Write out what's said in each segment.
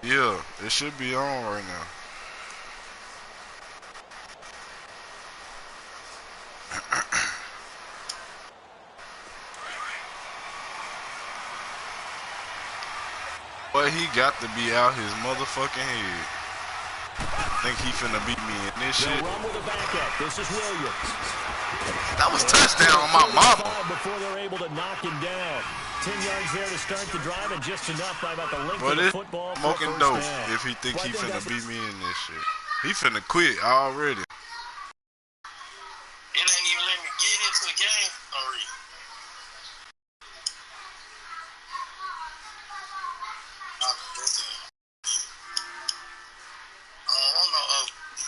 Yeah, it should be on right now. But he got to be out his motherfucking head. Think he finna beat me in this shit. Run with the backup. This is Williams. That was touchdown on my mama. Before they're able to knock him down. 10 yards there to start the drive and just enough by about the length of the football. Smoking dope if he think he finna beat me in this shit. He finna quit already. It ain't even let me get into the game already.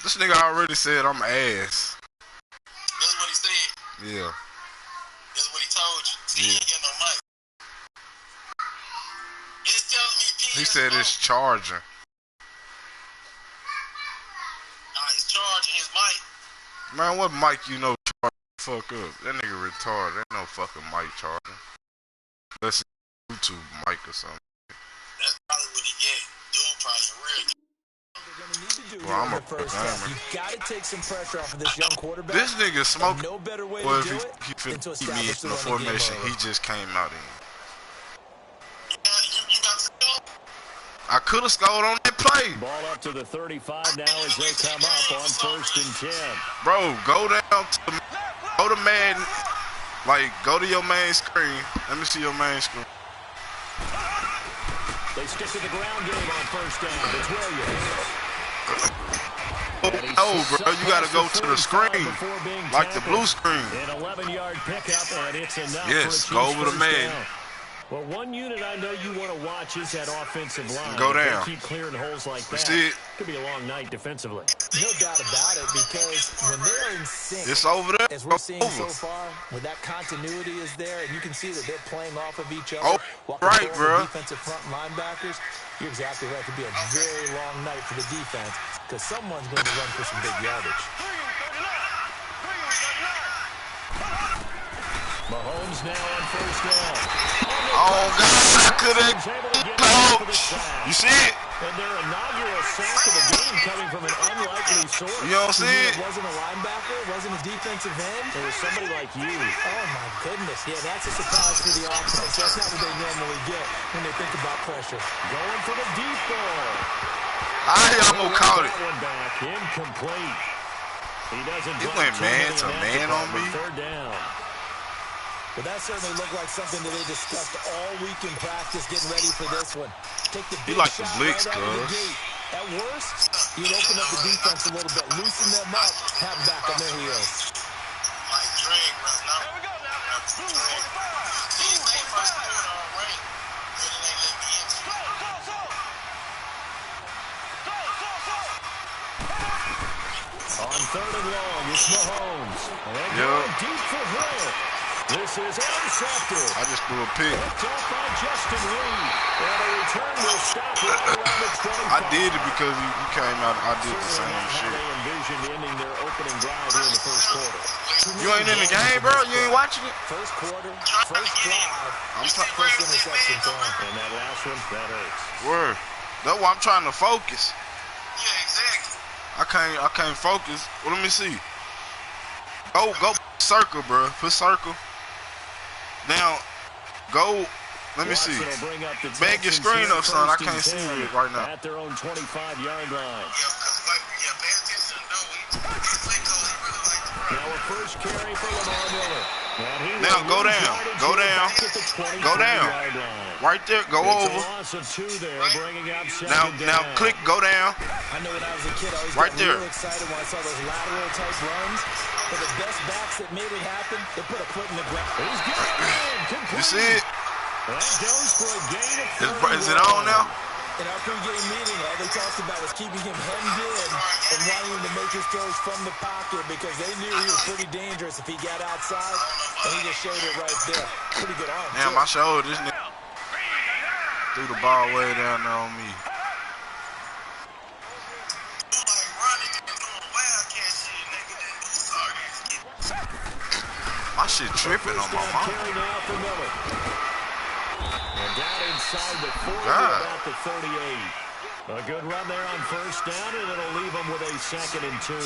This nigga already said I'm ass. That's what he said. Yeah. That's what he told you. See, he ain't got no mic. It's telling me PS4. He said it's charging. Nah, he's charging his mic. Man, what mic you know charge fuck up? That nigga retarded. Ain't no fucking mic charging. That's YouTube mic or something. That's probably what he get. Dude probably a real. Well, I'm a first half. You gotta take some pressure off of this young quarterback. This nigga smoking. No better way well, to do if it he than to fit me in establish the formation he just came out in. You got to go. I could have scored on that play. Ball up to the 35 now as they come up on 1st and 10. Bro, go down to go to man. Like, go to your main screen. Let me see your main screen. They stick to the ground game on 1st down. It's Williams. Oh, bro, you gotta go to the screen, like the blue screen. An 11-yard pickup, and it's enough. Yes, go over the man. Well, one unit I know you want to watch is that offensive line. Go down. Keep clearing holes like that. See it? Could be a long night defensively. No doubt about it, because when they're in sync, it's over there. As we're seeing so far, when that continuity is there, and you can see that they're playing off of each other. Oh, right, bro. Defensive front linebackers. You're exactly right. It could be a very long night for the defense because someone's going to run for some big yardage. Mahomes now on 1st down. Oh, God, I couldn't. You see it? And their inaugural sack of the game coming from an unlikely source. You don't see it? It wasn't a linebacker. It wasn't a defensive end. It was somebody like you. Oh, my goodness. Yeah, that's a surprise for the offense. That's not what they normally get when they think about pressure. Going for the deep ball. I almost caught it. One back, incomplete. He doesn't. It went man to man on me. 3rd down. But that certainly looked like something that they discussed all week in practice, getting ready for this one. Take the big like the shot blitz, right out of the cuz. gate. At worst, you'd open up the defense a little bit, loosen them up, have back on their heels. Like Drake, bro. Now. Here we go now. He's their first quarter already. Really ain't let me into it. On 3rd and long, it's Mahomes. And deep for Hill. This is intercepted. I just threw a pick. Picked off by Justin Reed. And a return will stop right around the 25. I did it because you came out. I did the same shit. They envisioned ending their opening drive here in the 1st quarter. You ain't in the game, bro? You ain't watching it? First quarter, first drive, first interception for him. And that last one, that hurts. Word. That's why I'm trying to focus. Yeah, exactly. I can't focus. Well, let me see. Go circle, bro. Put circle. Now, go. Let me see. Bag your screen up, son. I can't see it right now. At their own 25-yard line. Now a first carry for Lamar Miller. Now go down. Go down. Go down. Right there. Go over. Now click. Go down. I know when I was a kid, I always right got there. real excited when I saw those lateral type runs. But the best backs that made it happen, they put a foot in the ground. You see it? That goes for a gain of Is it on now? In our pregame meeting, all they talked about was keeping him hemmed in and wanting him to make his throws from the pocket because they knew he was pretty dangerous if he got outside, and he just showed it right there. Pretty good arm. Damn, I showed this nigga threw the ball way down there on me. My shit tripping on my mom. And down inside the 40, about the 38. A good run there on first down, and it'll leave them with a 2nd and 2.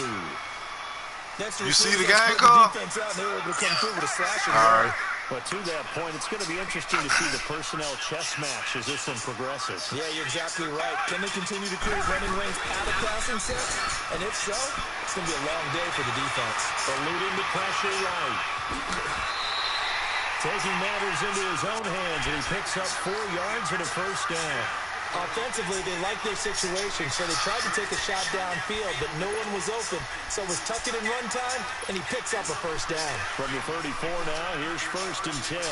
You see the guy call? Defense out, and they were able to come through with a slashing. All right. But to that point, it's going to be interesting to see the personnel chess match as this one progresses. Yeah, you're exactly right. Can they continue to create running lanes out of passing sets? And if so, it's going to be a long day for the defense. Eluding the pressure right. Taking matters into his own hands, and he picks up 4 yards and a first down. Offensively, they like their situation, so they tried to take a shot downfield, but no one was open. So it was tuck it in run time, and he picks up a first down. From the 34 now, here's 1st and 10.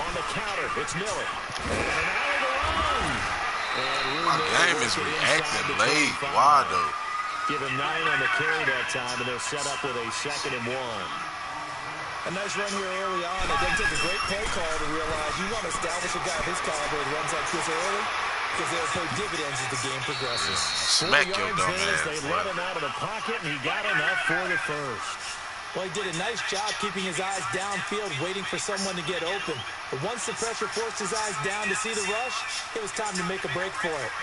On the counter, it's Miller. And out of the run. My game is reacting late. Why, though? Give him 9 on the carry that time, and they're set up with a 2nd and 1. A nice run here early on. It doesn't take a great play call to realize you want to establish a guy of his caliber that runs like this early because they'll pay dividends as the game progresses. Smack your dumb ass. They let him out of the pocket, and he got enough for the first. Well, he did a nice job keeping his eyes downfield, waiting for someone to get open. But once the pressure forced his eyes down to see the rush, it was time to make a break for it.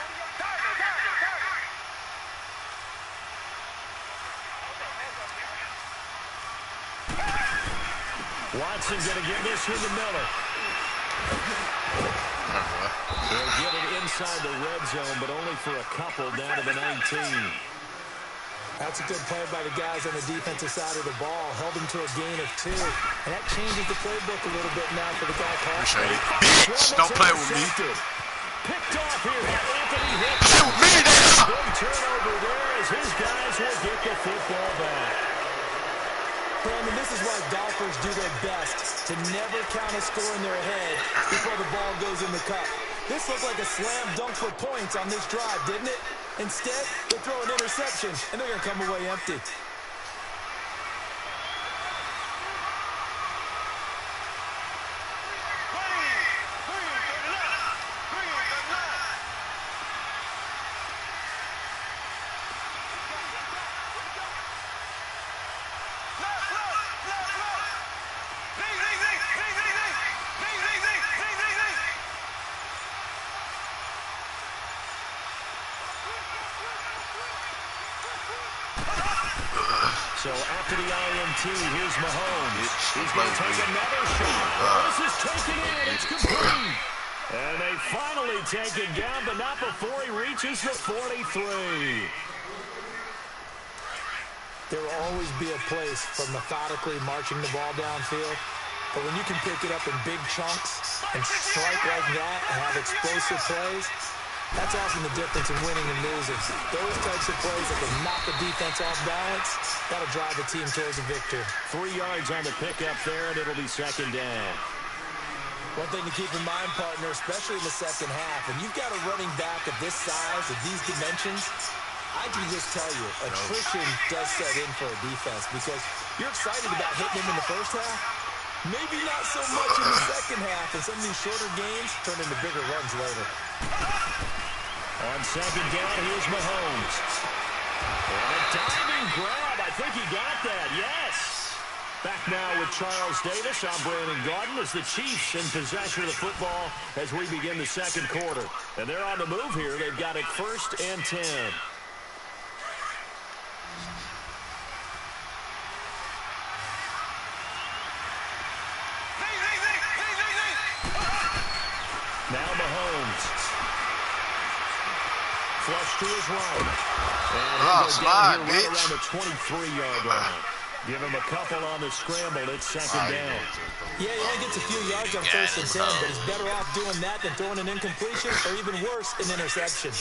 Watson going to get this one to Miller. They'll get it inside the red zone, but only for a couple down to the 19. That's a good play by the guys on the defensive side of the ball. Held them to a gain of 2. And that changes the playbook a little bit now for the guy called. Appreciate it. Bitch, don't play with me. Picked off here by Anthony Hicks. Shoot me down. Big turnover there as his guys will get the football back. Brandon, this is why golfers do their best to never count a score in their head before the ball goes in the cup. This looked like a slam dunk for points on this drive, didn't it? Instead, they throw an interception, and they're going to come away empty. So after the INT, here's Mahomes. He's going to take another shot. This is taken in. It's complete. And they finally take it down, but not before he reaches the 43. There will always be a place for methodically marching the ball downfield. But when you can pick it up in big chunks and strike like that and have explosive plays, that's often the difference in winning and losing. Those types of plays that can knock the defense off balance, that'll drive the team towards a victory. 3 yards on the pickup there, and it'll be 2nd down. One thing to keep in mind, partner, especially in the second half, when you've got a running back of this size, of these dimensions, I can just tell you, attrition does set in for a defense because you're excited about hitting him in the first half. Maybe not so much in the second half, and some of these shorter games turn into bigger runs later. On 2nd down, here's Mahomes. And a diving grab. I think he got that, yes. Back now with Charles Davis. I'm Brandon Garden as the Chiefs in possession of the football as we begin the 2nd quarter. And they're on the move here. They've got it 1st and 10. Now Mahomes. Flush to his right. And slide, right around the 23-yard line. Give him a couple on the scramble. It's 2nd down. Yeah, he only gets a few yards on 1st and 10, but he's better off doing that than throwing an incompletion or even worse, an interception.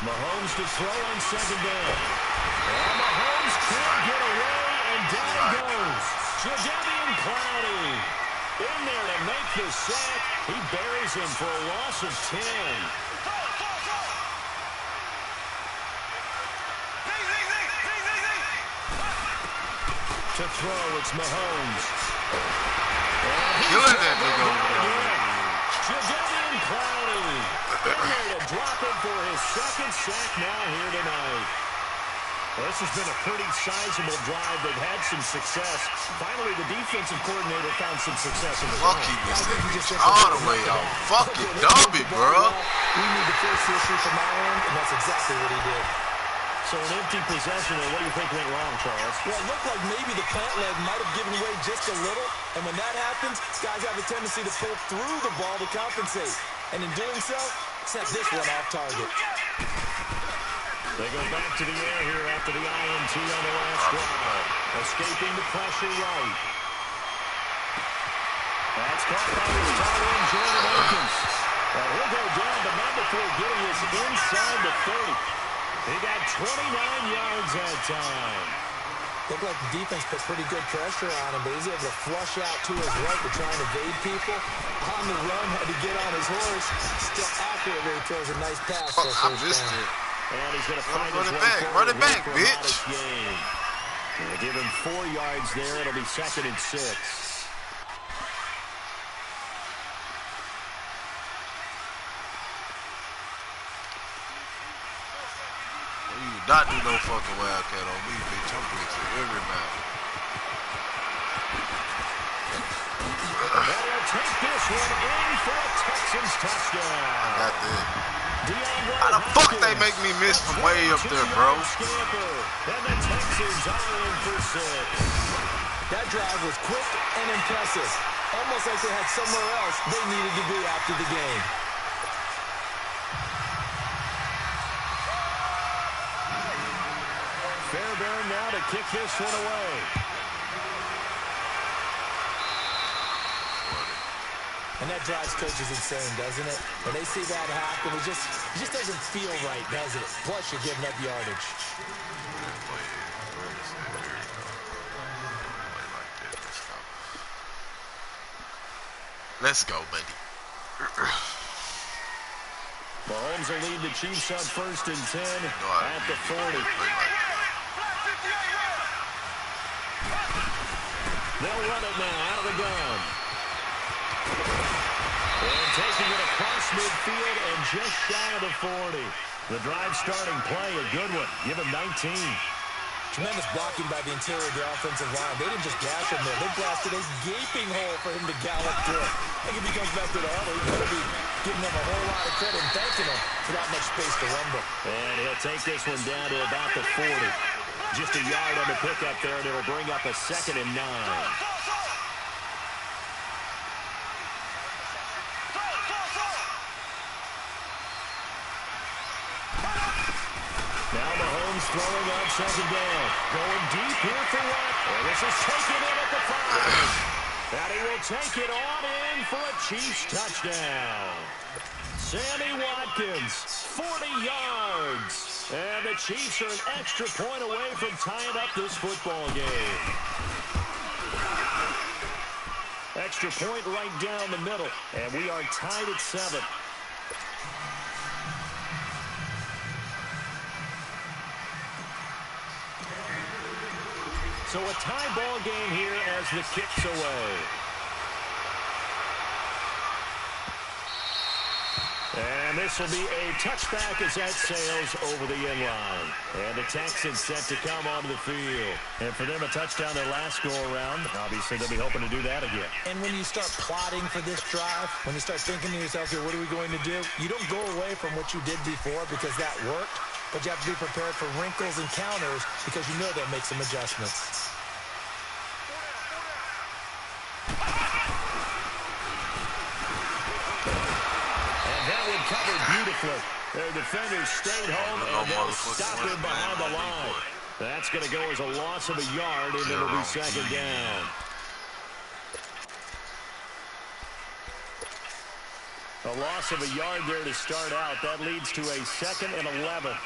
Mahomes to throw on 2nd down. And Mahomes can't get away, and down goes Jadeveon Clowney. In there to make the sack. He buries him for a loss of 10. To throw, it's Mahomes. Killing that nigga over there. Jadeveon there to drop him for his second sack now here tonight. Well, this has been a pretty sizable drive. They've had some success. Finally, the defensive coordinator found some success in the Fuck, he missed that bitch all the way out. Fucking dummy, bro. We need to force the issue from our end, and that's exactly what he did. So an empty possession, and what do you think went wrong, Charles? Well, it looked like maybe the plant leg might have given way just a little, and when that happens, guys have a tendency to pull through the ball to compensate. And in doing so, set this one off target. They go back to the air here after the INT on the last drive. Escaping the pressure right. That's caught by his tight end, Jordan Akins. He'll go down, but not before getting us inside the 30. He got 29 yards that time. Looked like the defense put pretty good pressure on him, but he's able to flush out to his right to try and evade people. On the run, had to get on his horse. Still accurately throws a nice pass. Fuck, I missed it. And he's going to find his way forward. Run it back, bitch. Give him 4 yards there. It'll be 2nd and 6. You not do no fucking wildcat on me, bitch. I'm blitzing every man. They'll take this one in for a Texans touchdown. I got that. How the fuck they make me miss from way up there, bro? And the Texans are in for 6. That drive was quick and impressive. Almost like they had somewhere else they needed to be after the game. Fairbairn now to kick this one away. And that drives coaches insane, doesn't it? When they see that happen, it just doesn't feel right, does it? Plus, you're giving up yardage. Let's go, buddy. Mahomes will lead the Chiefs up 1st and 10 at the 40. They'll run it now out of the gun. And taking it across midfield and just shy of the 40. The drive starting play, a good one. Give him 19. Tremendous blocking by the interior of the offensive line. They didn't just gash him there. They blasted a gaping hole for him to gallop through. I think if he comes back to the huddle, he's going to be giving them a whole lot of credit and thanking them for that much space to rumble. And he'll take this one down to about the 40. Just a yard on the pickup there, and it'll bring up a 2nd and 9. Now Mahomes throwing on 2nd down. Going deep here for what? And this is taken in at the 5. And he will take it on in for a Chiefs touchdown. Sammy Watkins, 40 yards. And the Chiefs are an extra point away from tying up this football game. Extra point right down the middle. And we are tied at 7. So a tie ball game here as the kick's away. And this will be a touchback as that sails over the end line. And the Texans set to come onto the field. And for them, a touchdown their last go-around. Obviously, they'll be hoping to do that again. And when you start plotting for this drive, when you start thinking to yourself, here, what are we going to do? You don't go away from what you did before because that worked. But you have to be prepared for wrinkles and counters because you know they'll make some adjustments. And that one covered beautifully. Their defenders stayed home, and they'll stop him behind the line. That's going to go as a loss of a yard, and it'll be 2nd down. A loss of a yard there to start out. That leads to a 2nd and 11.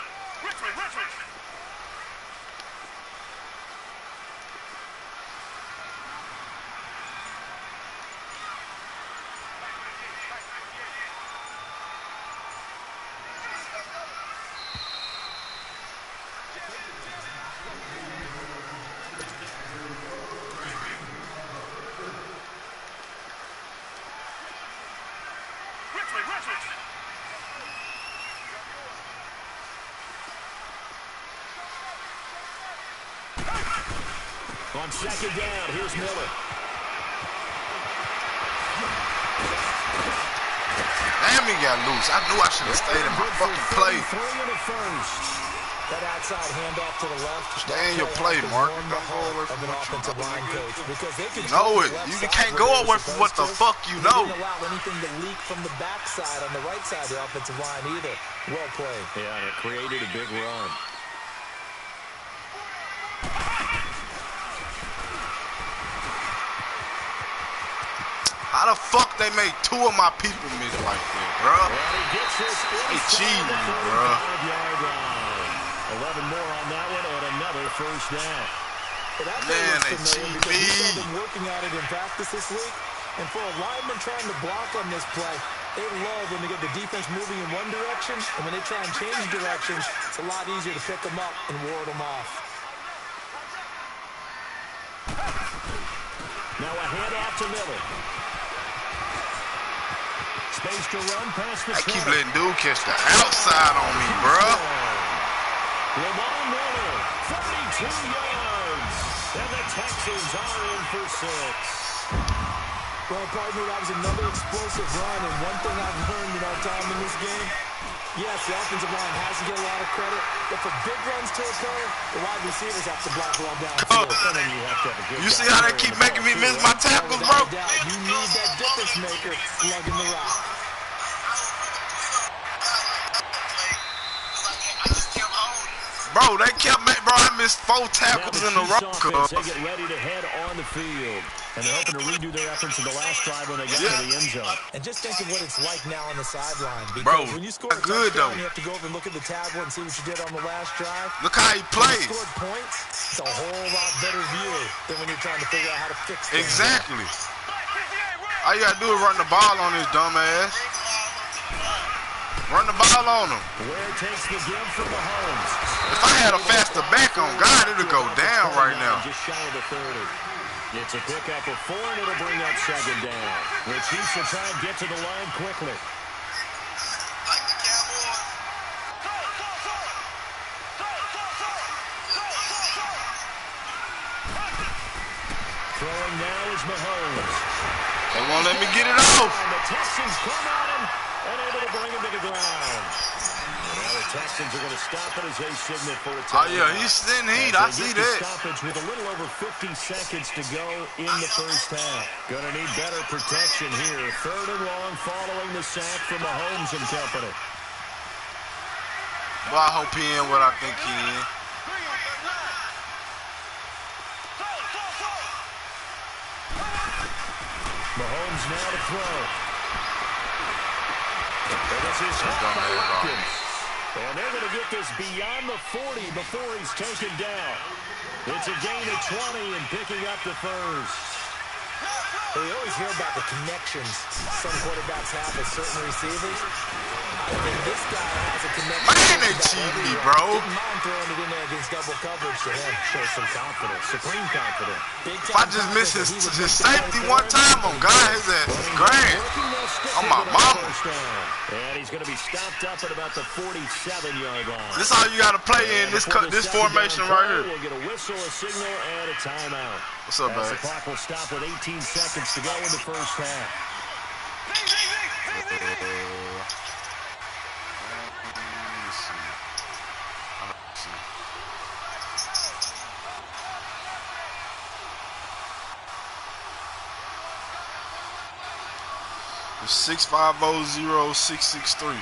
On second down, here's Miller. Damn, he got loose. I knew I should have stayed in my fucking play. 3 in the first. That outside handoff to the left. Stay in your play, Mark. Don't go away from what you offensive line coach because they can know it. You can't go away from what the fuck you know. They didn't allow anything to leak from the backside on the right side of the offensive line either. Well played. Yeah, and it created a big run. How the fuck they made 2 of my people miss like that, bro? They cheating, bro. 11 more on that one and another first down. Man, they cheat me. We've been working at it in practice this week, and for a lineman trying to block on this play, they love when they get the defense moving in one direction, and when they try and change directions, it's a lot easier to pick them up and ward them off. Now a handoff to Miller. Space to run past the I keep letting dude catch the outside on me, bro. Lamar Miller, 32 yards. And the Texans are in for 6. Well, partner, that was another explosive run, and one thing I've learned in our time in this game, yes, the offensive line has to get a lot of credit, but for big runs to occur, the wide receivers have to block well down. You see how they keep making me miss my tackles, bro? You need that difference maker slugging the rock. Bro, they kept making, bro, I missed 4 tackles in a row. They get ready to head on the field. And they're hoping to redo their efforts in the last drive when they got to the end zone. And just think of what it's like now on the sideline. Because bro, when you score a touchdown, you have to go over and look at the tablet and see what you did on the last drive. Look how he plays. When you scored points, it's a whole lot better view than when you're trying to figure out how to fix things. Exactly. All you got to do is run the ball on his dumb ass. Run the ball on him. Where takes the give from Mahomes. If I had a faster back on God, it'll go down right now. Just shy of the 30. It's a pickup of 4, and it'll bring up second down. The Chiefs will try and get to the line quickly. Throwing now is Mahomes. They won't let me get it off. And the Texans come at him and able to bring him to the ground. Now the Texans are going to stop it as they signal for a Oh, timeout. yeah, he's sitting heat. I see that. Stoppage with a little over 50 seconds to go in the first half. Going to need better protection here. 3rd and long following the sack from Mahomes and company. Well, I hope he in what I think he in. Mahomes now to throw. And this is Hopkins. And they're going to get this beyond the 40 before he's taken down. It's a gain of 20 and picking up the first. We always hear about the connections some quarterbacks have with certain receivers. I think this guy has a connection. Man, they cheat me, bro. Didn't mind throwing it in there against double coverage to him. Shows some confidence, supreme confidence. If I just miss his safety one time, on God, his ass is grand. On my mama. And he's going to be stopped up at about the 47-yard line. This is how you got to play in this formation right here. We'll get a whistle, a signal, and a timeout. What's up, man? The clock will stop with 18 seconds to go in the first half. It's 6500663.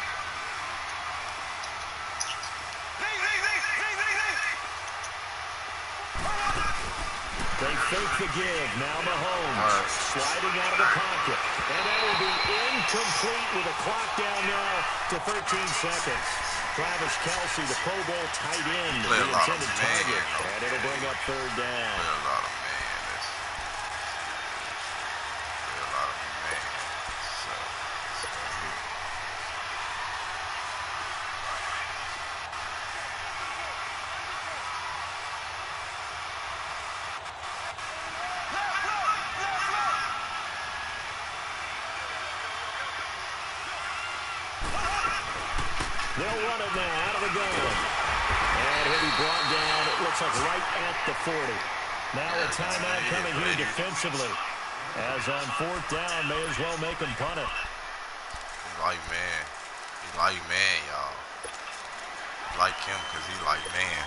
They fake the give. Now Mahomes sliding out of the pocket. And that will be incomplete with a clock down now to 13 seconds. Travis Kelce, the Pro Bowl tight end, the intended target. And it'll bring up 3rd down. They'll run it now out of the gun. And he'll be brought down, it looks like right at the 40. Now a timeout coming here defensively. As on 4th down, may as well make him punt it. He like man. He like man, y'all. Like him because he like man.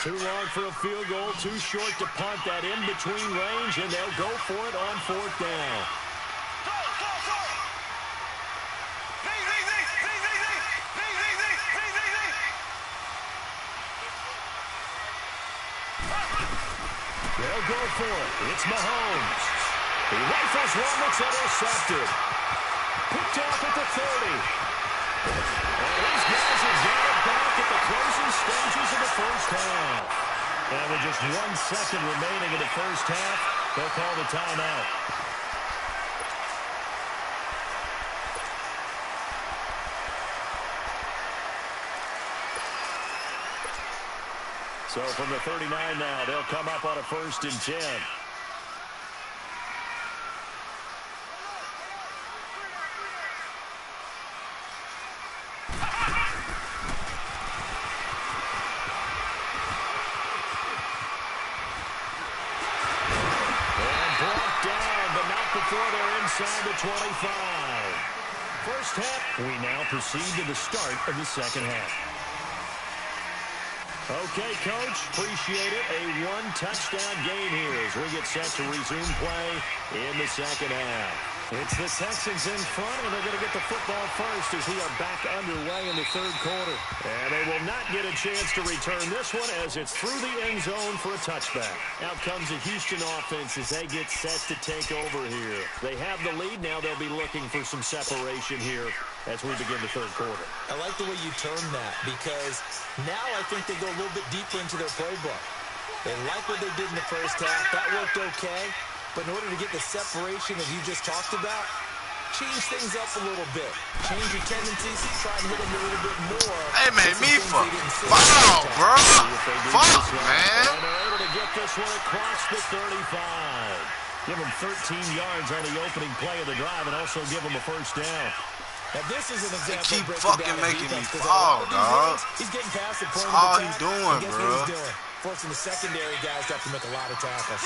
Too long for a field goal, too short to punt that in between range, and they'll go for it on 4th down. They'll go for it. It's Mahomes. He rifles one that's intercepted. Picked off at the 30. And these guys have got it back at the closing stages of the first half. And with just 1 second remaining in the first half, they'll call the timeout. So from the 39 now, they'll come up on a 1st and 10. Before they're inside the 25. First half, we now proceed to the start of the second half. Okay, Coach, appreciate it. A 1-touchdown game here as we get set to resume play in the second half. It's the Texans in front, and they're going to get the football first as we are back underway in the 3rd quarter. And they will not get a chance to return this one as it's through the end zone for a touchback. Out comes the Houston offense as they get set to take over here. They have the lead. Now they'll be looking for some separation here as we begin the 3rd quarter. I like the way you term that because now I think they go a little bit deeper into their playbook. They like what they did in the first half. That worked okay. But in order to get the separation that you just talked about, change things up a little bit. Change your tendencies, try and hit them a little bit more. Hey, man, me fuck. Foul, bro. Fuck, man. And they're able to get this one across the 35. Give them 13 yards on the opening play of the drive and also give them a first down. Now, this is an example. They keep fucking making me fall, dog. He's getting past the point That's all of he's attack, doing, and guess bro. what he's doing? Forcing the secondary guys to have to make a lot of tackles.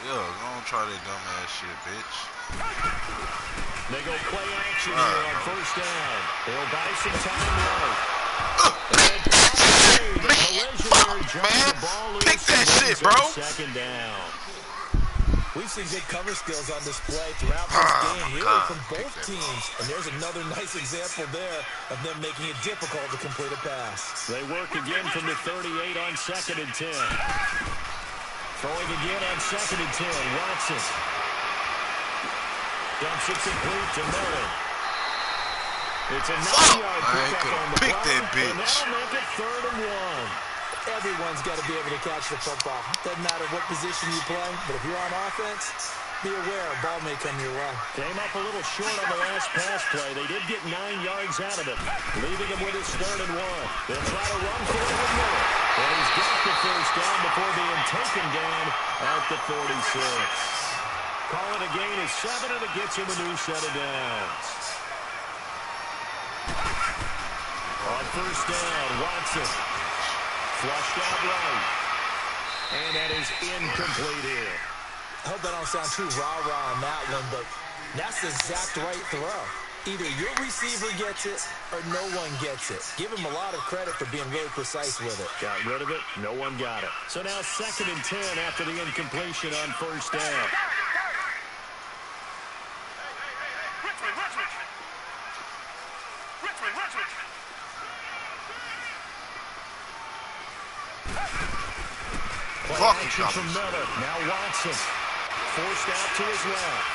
Yeah, don't try that dumbass shit, bitch. They go play action here on first down. They'll buy some time right. Man, pick that shit, bro. Second down. We've seen good cover skills on display throughout this game, really from both teams. And there's another nice example there of them making it difficult to complete a pass. They work again from the 38 on 2nd and 10. Throwing again on 2nd and 10. Watson. Dumps it complete to Miller. It's a 9-yard pickup on the pick play, that bitch. and that'll make it 3rd and 1. Everyone's got to be able to catch the football. Doesn't matter what position you play, but if you're on offense, be aware a ball may come your way. Came up a little short on the last pass play. They did get 9 yards out of it, leaving him with his 3rd and 1. They'll try to run for it with Miller. And he's got the first down before being taken down at the 46. Call it a gain of 7, and it gets him a new set of downs. On first down, Watson. Flushed out right. And that is incomplete here. I hope I don't sound too rah-rah on that one, but that's the exact right throw. Either your receiver gets it or no one gets it. Give him a lot of credit for being really precise with it. Got rid of it. No one got it. So now 2nd and 10 after the incompletion on first down. Play action from Miller. Now Watson. Forced out to his left.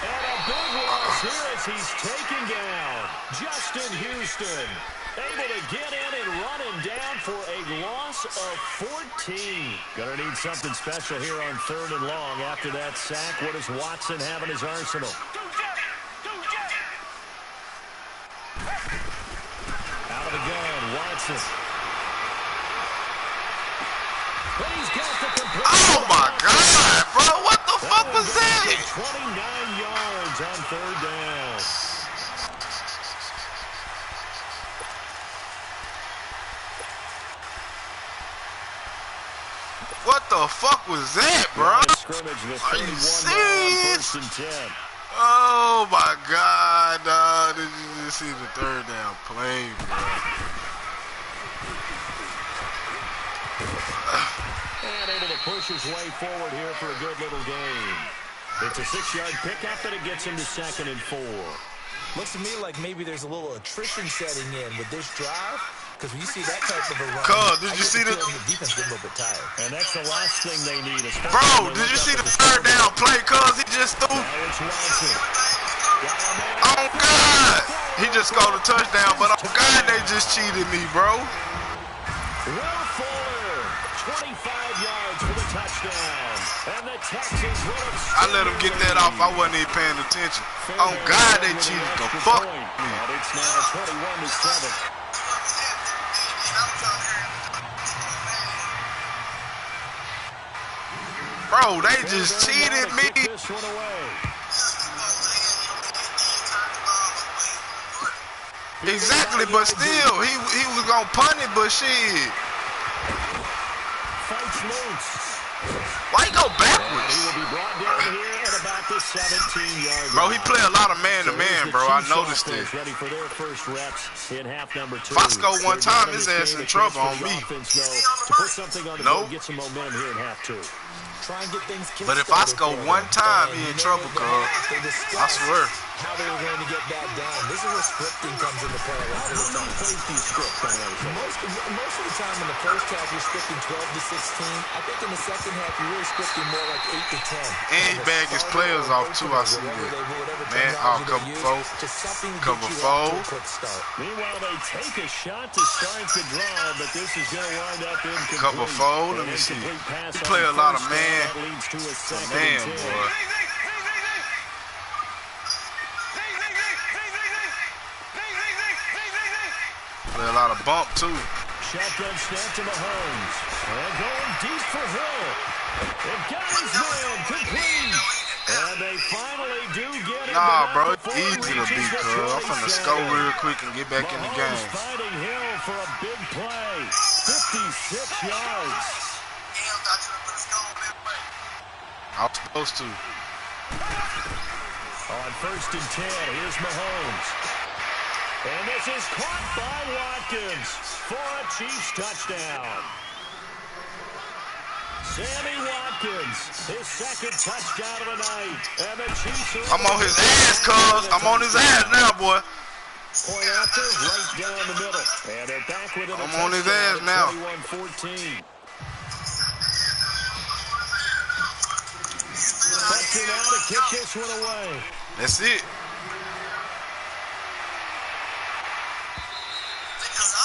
And a big loss here as he's taken down. Justin Houston able to get in and run him down for a loss of 14. Gonna need something special here on 3rd and long after that sack. What does Watson have in his arsenal? Out of the gun, Watson. Oh my God, bro! What the fuck was that? 29 yards on third down. What the fuck was that, bro? Scrimmage, the Are you 31 serious? first and 10. Oh my God, dog. Did you just see the third down play, bro? And able to push his way forward here for a good little game. It's a 6-yard pickup, and it gets him to 2nd and 4. Looks to me like maybe there's a little attrition setting in with this drive. Because when you see that type of a run, Cuz, did you see the defense get a little bit tired? And that's the last thing they need. Bro, did you see the third down play, cuz? He just threw. Oh God! He just scored a touchdown, but oh God, they just cheated me, bro. Will Fuller, 25 yards for the touchdown. And the Texans will I let him get that off. I wasn't even paying attention. Oh God, they cheated the fuck me. And it's now 21-7. Bro, they just cheated me. This one away. Exactly, but still, he was gonna punt it, but shit. Fights loose. Why he go And backwards? he will be brought down here at about the 17-yard line. Bro, he play a lot of man-to-man, bro. I noticed it. Ready for their first reps in half number 2. If I score one time, his ass in trouble on me. To put something on the board, get some momentum here in half 2. Try and get things But if I score one time, he in trouble, cuz. I swear. How they were going to get that done. This is where scripting comes into play a lot of the time. Most of the time in the first half, you're scripting 12 to 16. I think in the second half, you're really scripting more like 8 to 10. And he bagged his players off, too. I see that. Man, cover 4. Cover 4. Meanwhile, they take a shot to start the drive, but this is going to wind up incomplete. Cover 4. Let me see. He play a lot of man. Man, boy. Play a lot of bump, too. Shotgun snap to Mahomes. And going deep for Hill. It got his man complete. And they finally do get him. Nah, bro, it's easy to beat, cuz. I'm finna score real quick and get back in the game. Fighting Hill for a big play. 56 yards. I was supposed to. On 1st and 10, here's Mahomes. And this is caught by Watkins for a Chiefs touchdown. Sammy Watkins, his 2nd touchdown of the night. And the Chiefs are I'm on his ass, cuz. I'm on his ass now, boy. Point after, right down the middle. And they're back with it. I'm on his ass now. 21-14. Touching out to kick this one away. That's it.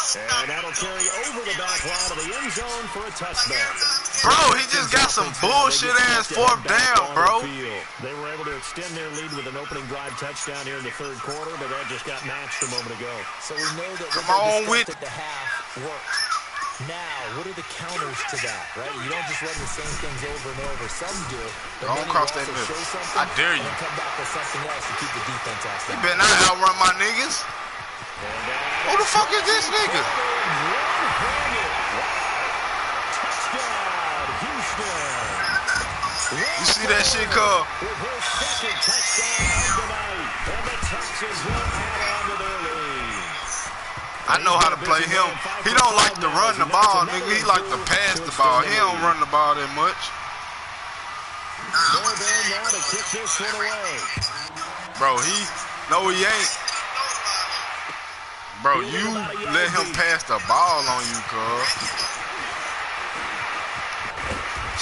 And that'll carry over the back line of the end zone for a touchdown. Bro, he just got some bullshit ass 4th down, bro. They were able to extend their lead with an opening drive touchdown here in the 3rd quarter, but that just got matched a moment ago. So we know that come on with at the half worked. Now, what are the counters to that, right? You don't just run the same things over and over. Some do. Don't cross that middle. I dare you. And come back with something else to keep the defense off. You better not outrun my niggas. Who the fuck is this nigga? Touchdown, Houston. You see that shit, cuz? With his 2nd touchdown of the night, and the Texans will add on to their lead. I know how to play him. He don't like to run the ball, nigga. He like to pass the ball. He don't run the ball that much. They're there now to kick this one away. Bro, no, he ain't. Bro, you let him pass the ball on you, cuz.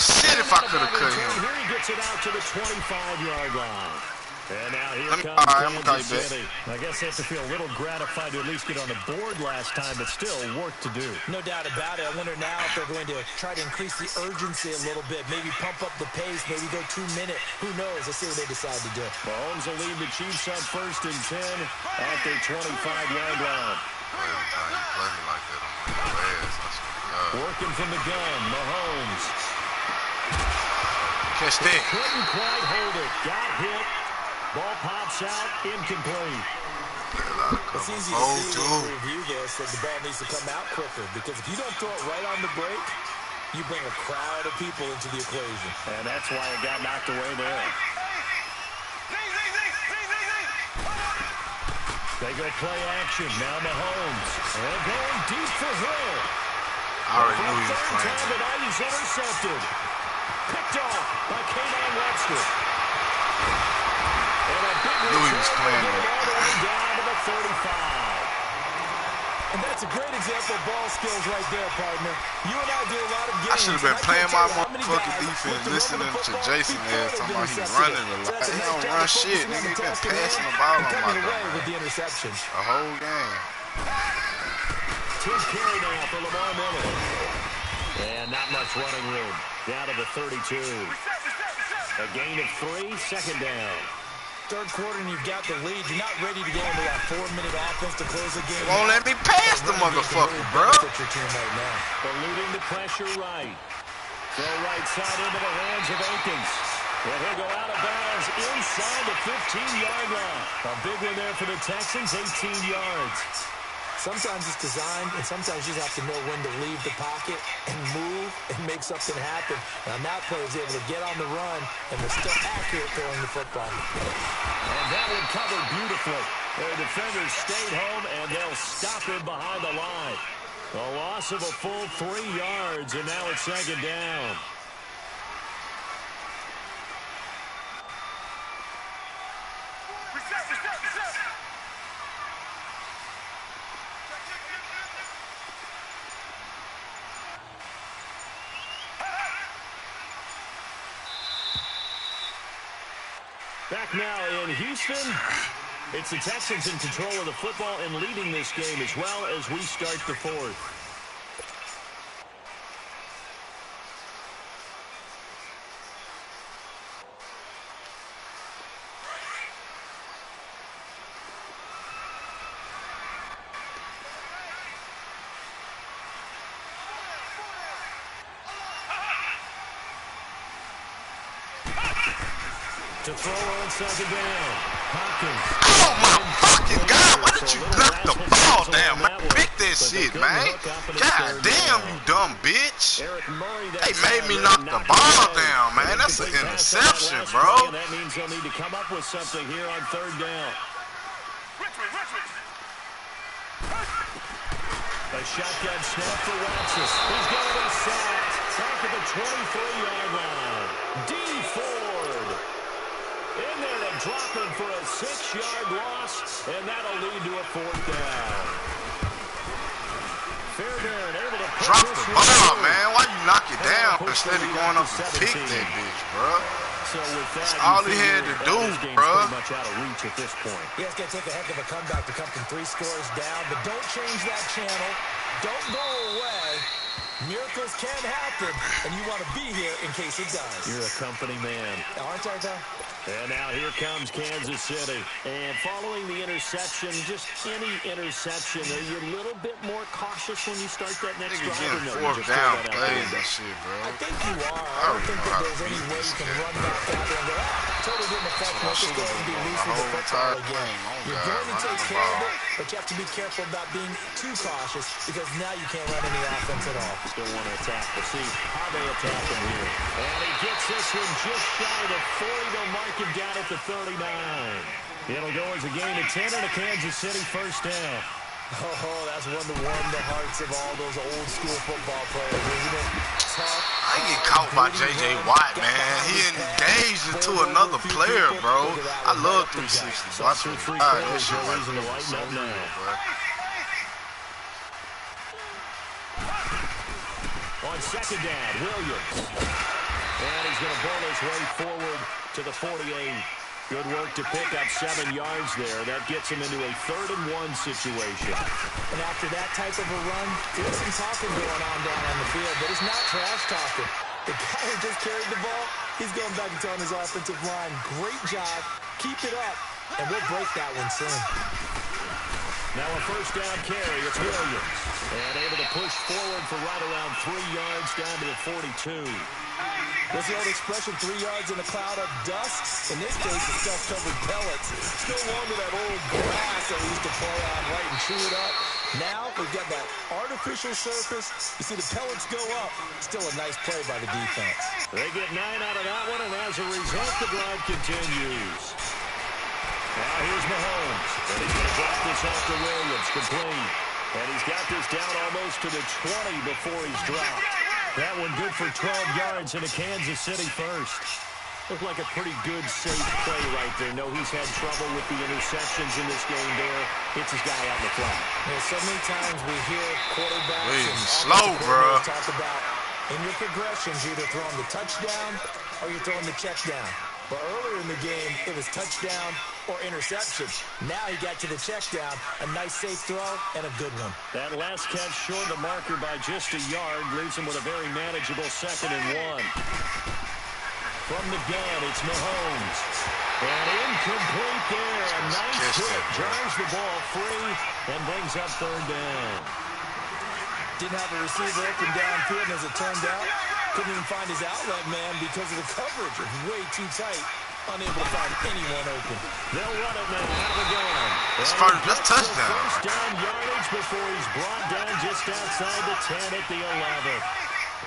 Shit, if I could have cut him. Here he gets it out to the 25-yard line. And now here comes I'm gonna call you Kansas back. City. I guess they have to feel a little gratified to at least get on the board last time, but still work to do. No doubt about it. I wonder now if they're going to try to increase the urgency a little bit, maybe pump up the pace, maybe go 2-minute. Who knows? Let's see what they decide to do. Mahomes will lead the Chiefs on 1st and 10 at their 25-yard line. Working from the gun, Mahomes. Catch that. Couldn't quite hold it. Got hit. Ball pops out. Incomplete. It's easy to see when you review this that the ball needs to come out quicker, because if you don't throw it right on the break, you bring a crowd of people into the equation. And that's why it got knocked away there. They go play action. Now Mahomes. And going deep for Hill. I already knew he was playing. Tonight he's intercepted. Picked off by Kayvon Webster. And a big I knew he was playing. all the way down to the 35. And that's a great example of ball skills right there, partner. You and I do a lot of games. I should have been playing my motherfucking defense, listening to Jason there talking about he running a lot. He don't run shit, nigga. He been passing the ball on my gun. With the interception. The whole game. 10 carry now for Lamar Miller. And not much running room. Down to the 32. A gain of 3, second down. Third quarter and you've got the lead. You're not ready to go into that 4-minute offense to close the game. Won't let me pass the motherfucker, bro. Eluding the pressure right. Throw right side into the hands of Akins. And he'll go out of bounds inside the 15-yard line. A big one there for the Texans, 18 yards. Sometimes it's designed, and sometimes you just have to know when to leave the pocket and move and make something happen. And on that play, he was able to get on the run and was still accurate throwing the football. And that one covered beautifully. Their defenders stayed home, and they'll stop him behind the line. A loss of a full 3 yards, and now it's second down. Back now in Houston, it's the Texans in control of the football and leading this game as well as we start the fourth. To throw on second down. Hopkins. Oh my fucking God! Why did you knock the ball down, man? Pick that shit, man. God damn, you dumb bitch. They made me knock the ball down, man. That's an interception, bro. That means they'll need to come up with something here on third down. A shotgun snap for Watson. He's going to be sacked. Back at the 23-yard line. D. Ford. In there to drop him for a 6-yard loss, and that'll lead to a fourth down. Fairbairn able to drop the ball, man. Why you knock it down instead of going up and pick that bitch, bro? So with that, that's all he had to do, bro. Pretty much out of reach at this point. Yeah, it's going to take a heck of a comeback to come from 3 scores down, but don't change that channel. Don't go away. Miracles can happen, and you want to be here in case it does. You're a company man. Aren't I, Tom? And now here comes Kansas City. And following the interception, just any interception, are you a little bit more cautious when you start that next drive? Getting fourth down plays and shit, bro. I think you are. I don't think that there's any way you can run back out there and go, totally didn't affect me. Let's just go ahead and be loose with the football again. You're going to take care of it, but you have to be careful about being too cautious because now you can't run any offense at all. Still want to attack. We'll see how they attack him here. And he gets this one just shy of 40. They'll mark him down at the 39. It'll go as a gain of 10 and a Kansas City first down. Oh, that's one to warm the hearts of all those old school football players, isn't it? I get caught by J.J. Watt, man. He engaged into another player, bro. I love 360. So I swear to God, that shit right there was so real, bro. On second down, Williams. And he's going to burn his way forward to the 48. Good work to pick up 7 yards there. That gets him into a 3rd-and-1 situation. And after that type of a run, there's some talking going on down on the field, but it's not trash talking. The guy who just carried the ball, he's going back and telling his offensive line, great job, keep it up, and we'll break that one soon. Now a first down carry. It's Williams. And able to push forward for right around 3 yards down to the 42. What's the old expression, 3 yards in a cloud of dust? In this case, it's dust-covered pellets. Still warm to that old grass that we used to play on, right, and chew it up. Now we've got that artificial surface. You see the pellets go up. Still a nice play by the defense. They get 9 out of that one, and as a result, the drive continues. Now here's Mahomes. And he's going to drop this off to Williams, complete. And he's got this down almost to the 20 before he's dropped. That one good for 12 yards into Kansas City first. Looked like a pretty good, safe play right there. No, he's had trouble with the interceptions in this game there. Hits his guy out in the flat. So many times we hear quarterbacks and slow, bro. Talk about in your progressions, you're either throwing the touchdown or you're throwing the check down. But earlier in the game, it was touchdown or interception. Now he got to the check down. A nice safe throw and a good one. That last catch short the marker by just a yard. Leaves him with a very manageable 2nd and 1. From the gun, it's Mahomes. And incomplete there. A nice hit. Drives the ball free and brings up 3rd down. Didn't have a receiver open downfield, and as it turned out, couldn't even find his outlet man because of the coverage. It was way too tight. Unable to find anyone open. They'll run it now out of the gun. That's touchdown. First down yardage before he's brought down just outside the 10 at the 11.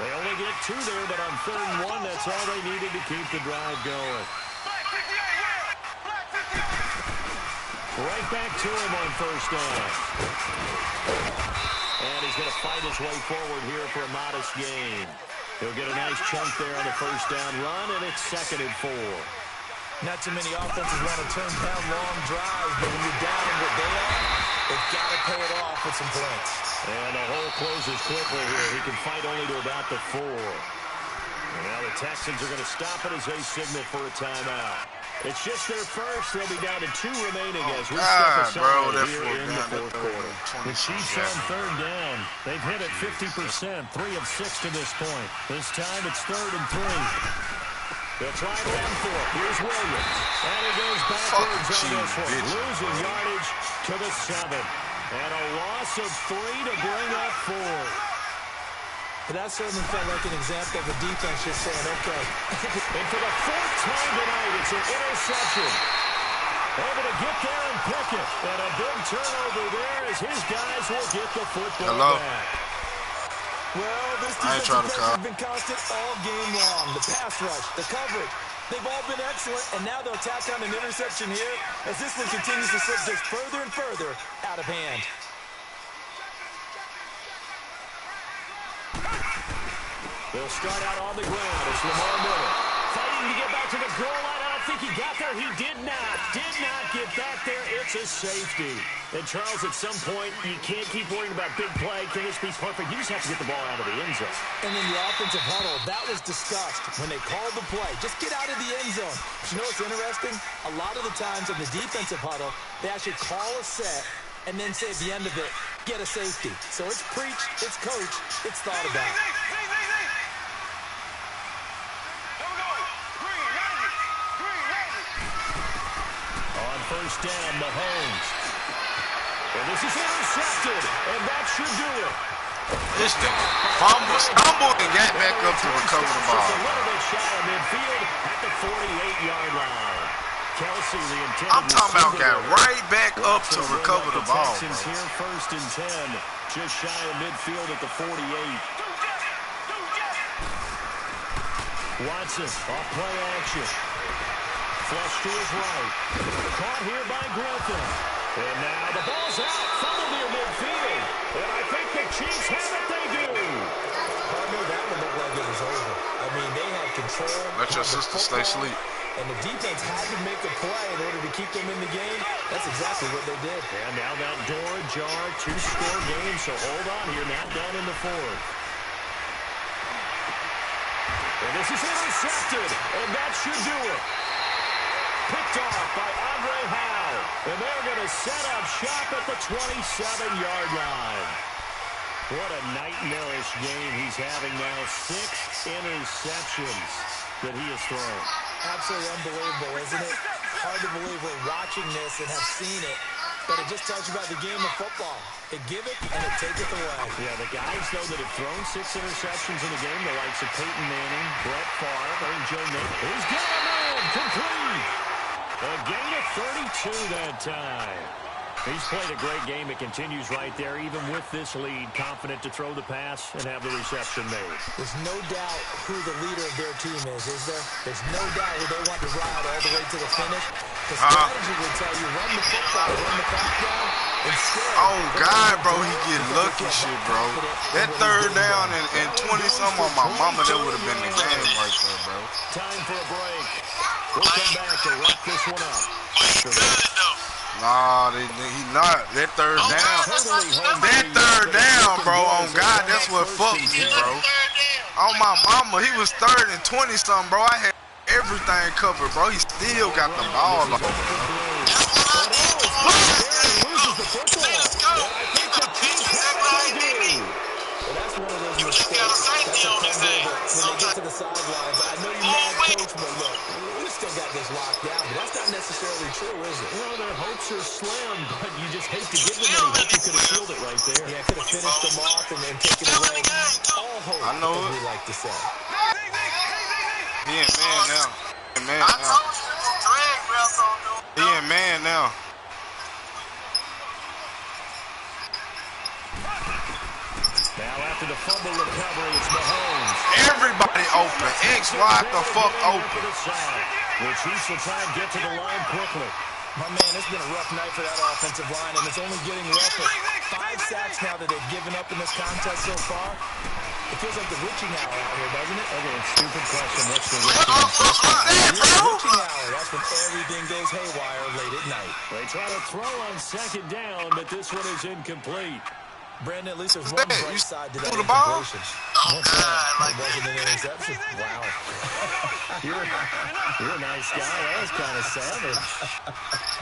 They only get 2 there, but on 3rd and 1, that's all they needed to keep the drive going. Right back to him on 1st down. And he's going to fight his way forward here for a modest gain. He'll get a nice chunk there on the 1st down run, and it's 2nd and 4. Not too many offenses want to turn down long drives, but when you're down what they are, they've got to pay it off with some points. And the hole closes quickly here. He can fight only to about the 4. And now the Texans are going to stop it as they signal for a timeout. It's just their first. They'll be down to 2 remaining as we step aside here in the 4th quarter. The Chiefs on 3rd down. They've hit it 50%, 3 of 6 to this point. This time it's 3rd and 3. They'll try to run for it. Here's Williams. And he goes backwards on this one. Losing yardage to the 7. And a loss of 3 to bring up 4. But that certainly felt like an example of the defense just saying, okay. And for the 4th time tonight, it's an interception. Able to get there and pick it. And a big turnover there as his guys will get the football back. Well, this defensive pressure has been constant all game long. The pass rush, the coverage, they've all been excellent, and now they'll tack on an interception here as this one continues to slip just further and further out of hand. They'll start out on the ground. It's Lamar Miller fighting to get back to the goal line. I don't think he got there. He did not get back there. It's a safety. And, Charles, at some point, you can't keep worrying about big play. Can this be perfect? You just have to get the ball out of the end zone. And in the offensive huddle, that was discussed when they called the play. Just get out of the end zone. But you know what's interesting? A lot of the times in the defensive huddle, they actually call a set and then say at the end of it, get a safety. So it's preached, it's coached, it's thought about. First down, Mahomes. And this is intercepted, and that should do it. This nigga stumbled and got back up to recover the ball. Just a little bit shy of midfield at the 48-yard line. Kelsey, the intended I'm talking about got right back up to recover the ball. Texans here, 1st and 10, just shy of midfield at the 48. Watson, off play action. Flush to his right. Caught here by Griffin. And now the ball's out. Fumble near midfield. And I think the Chiefs have it. They do. Partner, that one looked like it was over. I mean, they had control. Let your sister stay asleep. And the defense had to make a play in order to keep them in the game. That's exactly what they did. And now that door ajar, 2-score game. So hold on here. Not done in the 4th. And this is intercepted. And that should do it. Picked off by Andre Howe. And they're going to set up shop at the 27-yard line. What a nightmarish game he's having now. 6 interceptions that he has thrown. Absolutely unbelievable, isn't it? Hard to believe we're watching this and have seen it. but it just tells you about the game of football. It give it and it taketh away. Yeah, the guys, though, that have thrown 6 interceptions in the game, the likes of Peyton Manning, Brett Favre, and Joe Namath. He's got a man complete. A gain of 32 that time. He's played a great game. It continues right there, even with this lead, confident to throw the pass and have the reception made. There's no doubt who the leader of their team is there? There's no doubt who they want to ride all the way to the finish. The strategy would tell you, run the football, run the clock down, instead. Oh, God, bro, he get lucky shit, bro. That third down and 20-something on my mama, that would have been the game right there, bro. Time for a break. We'll come back to wrap this one up. Nah, he not. That third down. That third down, bro. On God, that's what fucked me, bro. On my mama, he was 3rd and 20-something, bro. I had everything covered, bro. He still got the ball. When they get to the sidelines, I know you're mad, coach, but look, we still got this locked down, but that's not necessarily true, is it? Well, their hopes are slim, but you just hate to give them any hope. You could have sealed it right there. Yeah, could have finished them off and then taken away all hope, I know as it. we like to say. He in man now. He in man now. Now after the fumble recovery, it's Mahomes. Everybody open. X wide the fuck open. The Chiefs will try and get to the line quickly. My man, it's been a rough night for that offensive line, and it's only getting rougher. 5 sacks now that they've given up in this contest so far. It feels like the witching hour out here, doesn't it? Okay, stupid question. What's the witching hour? Witching hour. That's when everything goes haywire late at night. They try to throw on 2nd down, but this one is incomplete. Brandon, at least there's one bright side to that the ball? incompletion. It wasn't an interception. Wow. You're a nice guy. That was kind of savage.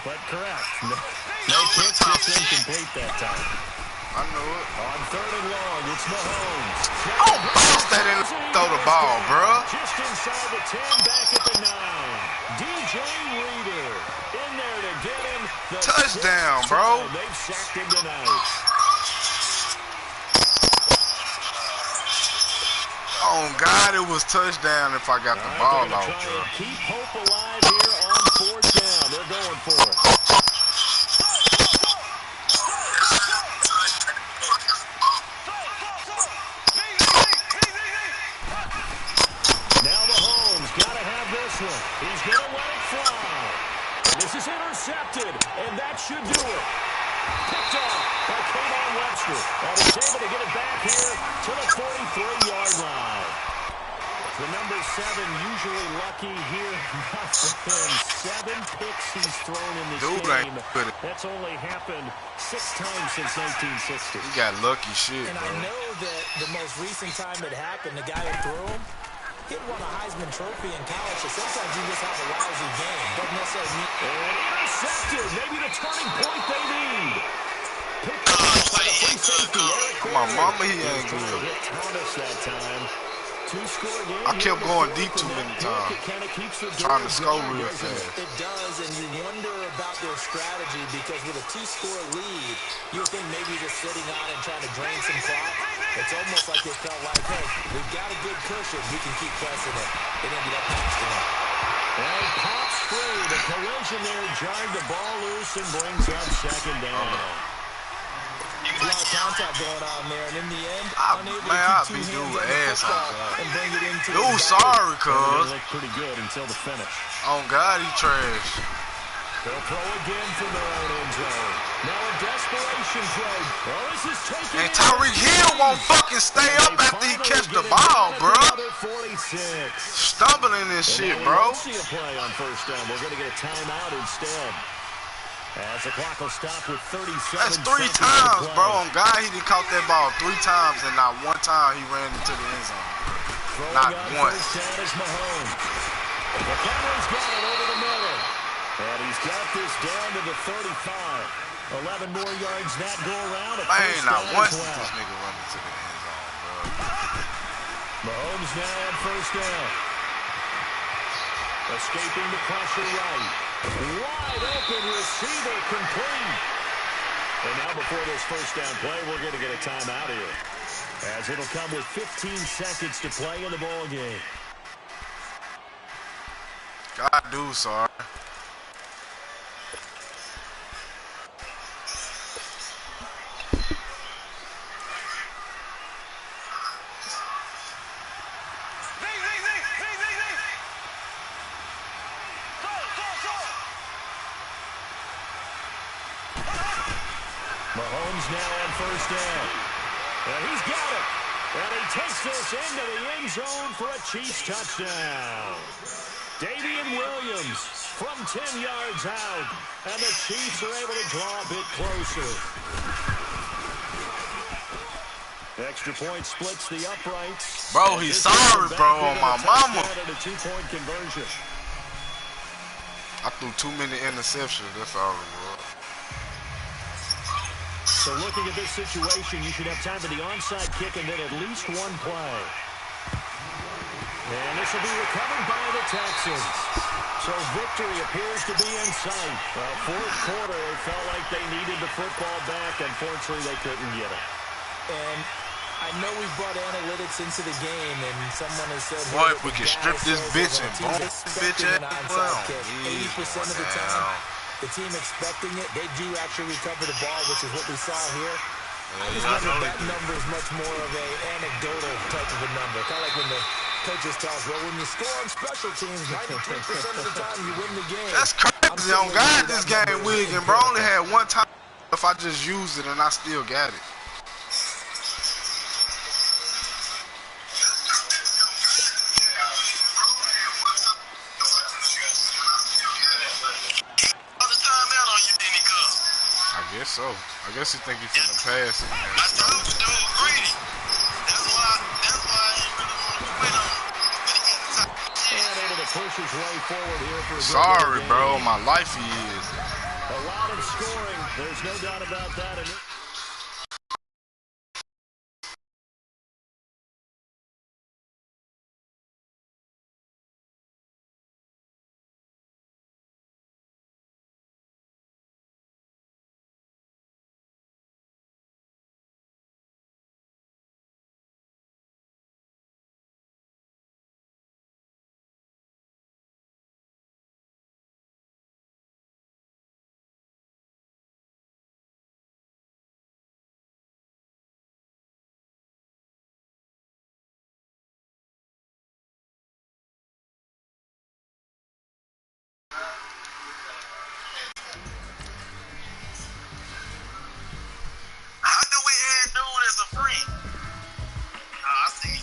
But correct. No pitch, just incomplete that time. I know it. On 3rd and long, it's Mahomes. Oh, bounce that in throw the ball, bro. Just inside the 10, back at the 9. DJ Reader in there to get him. The Touchdown, bro. They've sacked him tonight. Oh, God, it was touchdown if I got the ball out, bro. Keep hope alive here on 4th down. They're going for it. Now Mahomes got to have this one. He's going to let it fly. This is intercepted, and that should do it. Picked off by Kayvon Webster. And he's able to get it back here to the 43-yard line. The number 7 usually lucky here. Not for him. 7 picks he's thrown in this game. That's only happened 6 times since 1960. He got lucky shit, and bro. I know that the most recent time it happened, the guy who threw him, he won a Heisman Trophy in college, so sometimes you just have a lousy game. Doesn't necessarily mean... And intercepted. Maybe the turning point they need. Picked up by the free safety. My mama, he ain't good. Hit Thomas that time. 2-score game. I kept going deep too many times. Trying to score real fast. It does, and you wonder about their strategy because with a 2-score lead, you would think maybe just sitting on and trying to drain some clock. It's almost like they felt like, hey, we've got a good cushion. We can keep pressing it. It ended up passing it. And pops free. The collision there jarred the ball loose and brings up 2nd down. A lot of contact going on there, and in the end, unable I to keep be 2 dude hands on the ass football and bring it into Dude, the sorry, It cuz. looked pretty good until the finish. Oh, God, he trash. They'll throw again from their own end zone. Now a desperation throw. Oh, this is taking And Tyreek Hill won't fucking stay up after he catch the ball, bro. 46. Stumbling this shit, We bro. won't see a play on 1st down. We're going to get a timeout instead. As the clock will stop with 37 That's 3 seconds times, to play. bro. On God, he done caught that ball 3 times, and not 1 time he ran into the end zone. Throwing Not on once. 1st down is Mahomes. The Cowboys got it over the middle. And he's got this down to the 35. 11 more yards that go around. Man, not once did this nigga run into the end zone, bro. Mahomes now on 1st down. Escaping the pressure right. Wide open receiver complete. And now before this first down play, we're going to get a timeout here, as it'll come with 15 seconds to play in the ball game. God do, sorry. Mahomes now on first down. And he's got it. And he takes this into the end zone for a Chiefs touchdown. Davian Williams from 10 yards out. And the Chiefs are able to draw a bit closer. Extra point splits the uprights. Bro, he's sorry, bro, on my mama. A two-point conversion. I threw too many interceptions. That's all it was. So looking at this situation, you should have time for the onside kick and then at least one play. And this will be recovered by the Texans. So victory appears to be in sight. Well, fourth quarter, they felt like they needed the football back. Unfortunately, they couldn't get it. And I know we brought analytics into the game, and someone has said, boy, if we can strip this bitch and boom this bitch at 80% of the time, the team expecting it, they do actually recover the ball, which is what we saw here. I just wonder if that number is much more of a anecdotal type of a number. Kind of like when the coaches tell us, well, when you score on special teams, 93% of the time you win the game. That's crazy. On God, this game wigging, bro. Only had one time if I just used it and I still got it. I guess so. I guess he think he finna pass it. I told you, dude, greedy. That's why I ain't really want to quit on him. And able to push his way forward here for a sorry, bro. My life he is. A lot of scoring. There's no doubt about that. How do we add dude as a free? I see.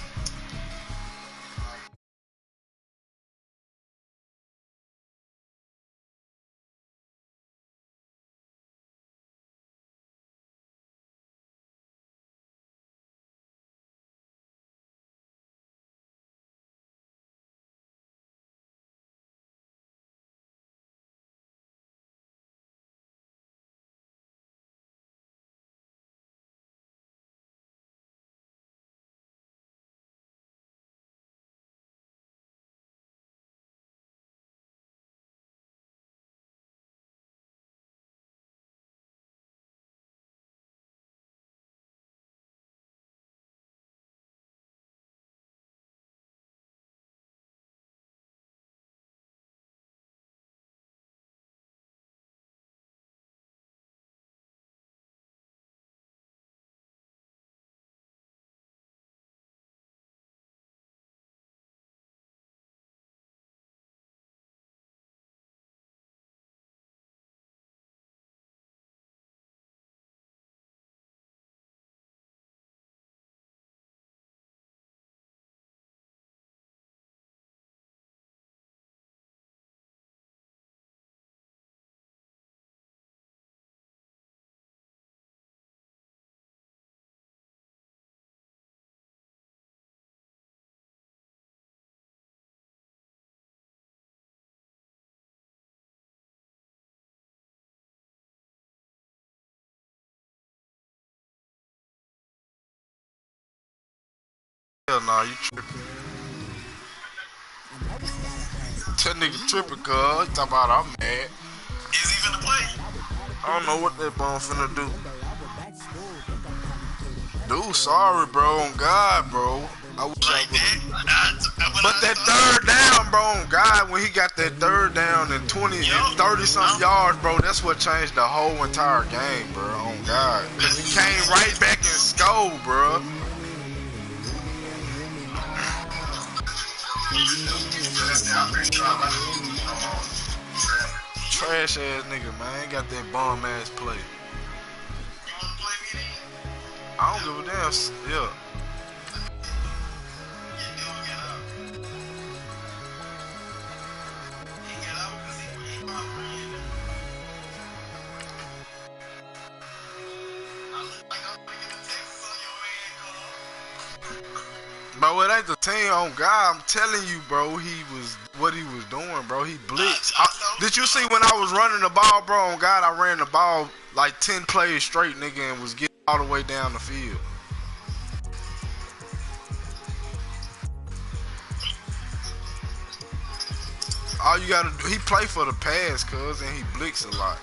Hell nah, you tripping. That nigga tripping, cuz. He talking about I'm mad. Is he finna play? I don't know what that bum finna do. Dude, sorry, bro. On God, bro. I wish I would've. But that third down, bro, on God, when he got that third down and 20 and 30-something yards, bro, that's what changed the whole entire game, bro. On God. Because he came right back and scored, bro. Trash ass nigga, man. Ain't got that bum ass play. I don't give a damn. Yeah. Bro, it ain't the team on God. I'm telling you, bro, what he was doing, bro. He blitzed. Did you see when I was running the ball, bro? On God, I ran the ball like 10 plays straight, nigga, and was getting all the way down the field. All you gotta do, he play for the pass, cuz, and he blicks a lot.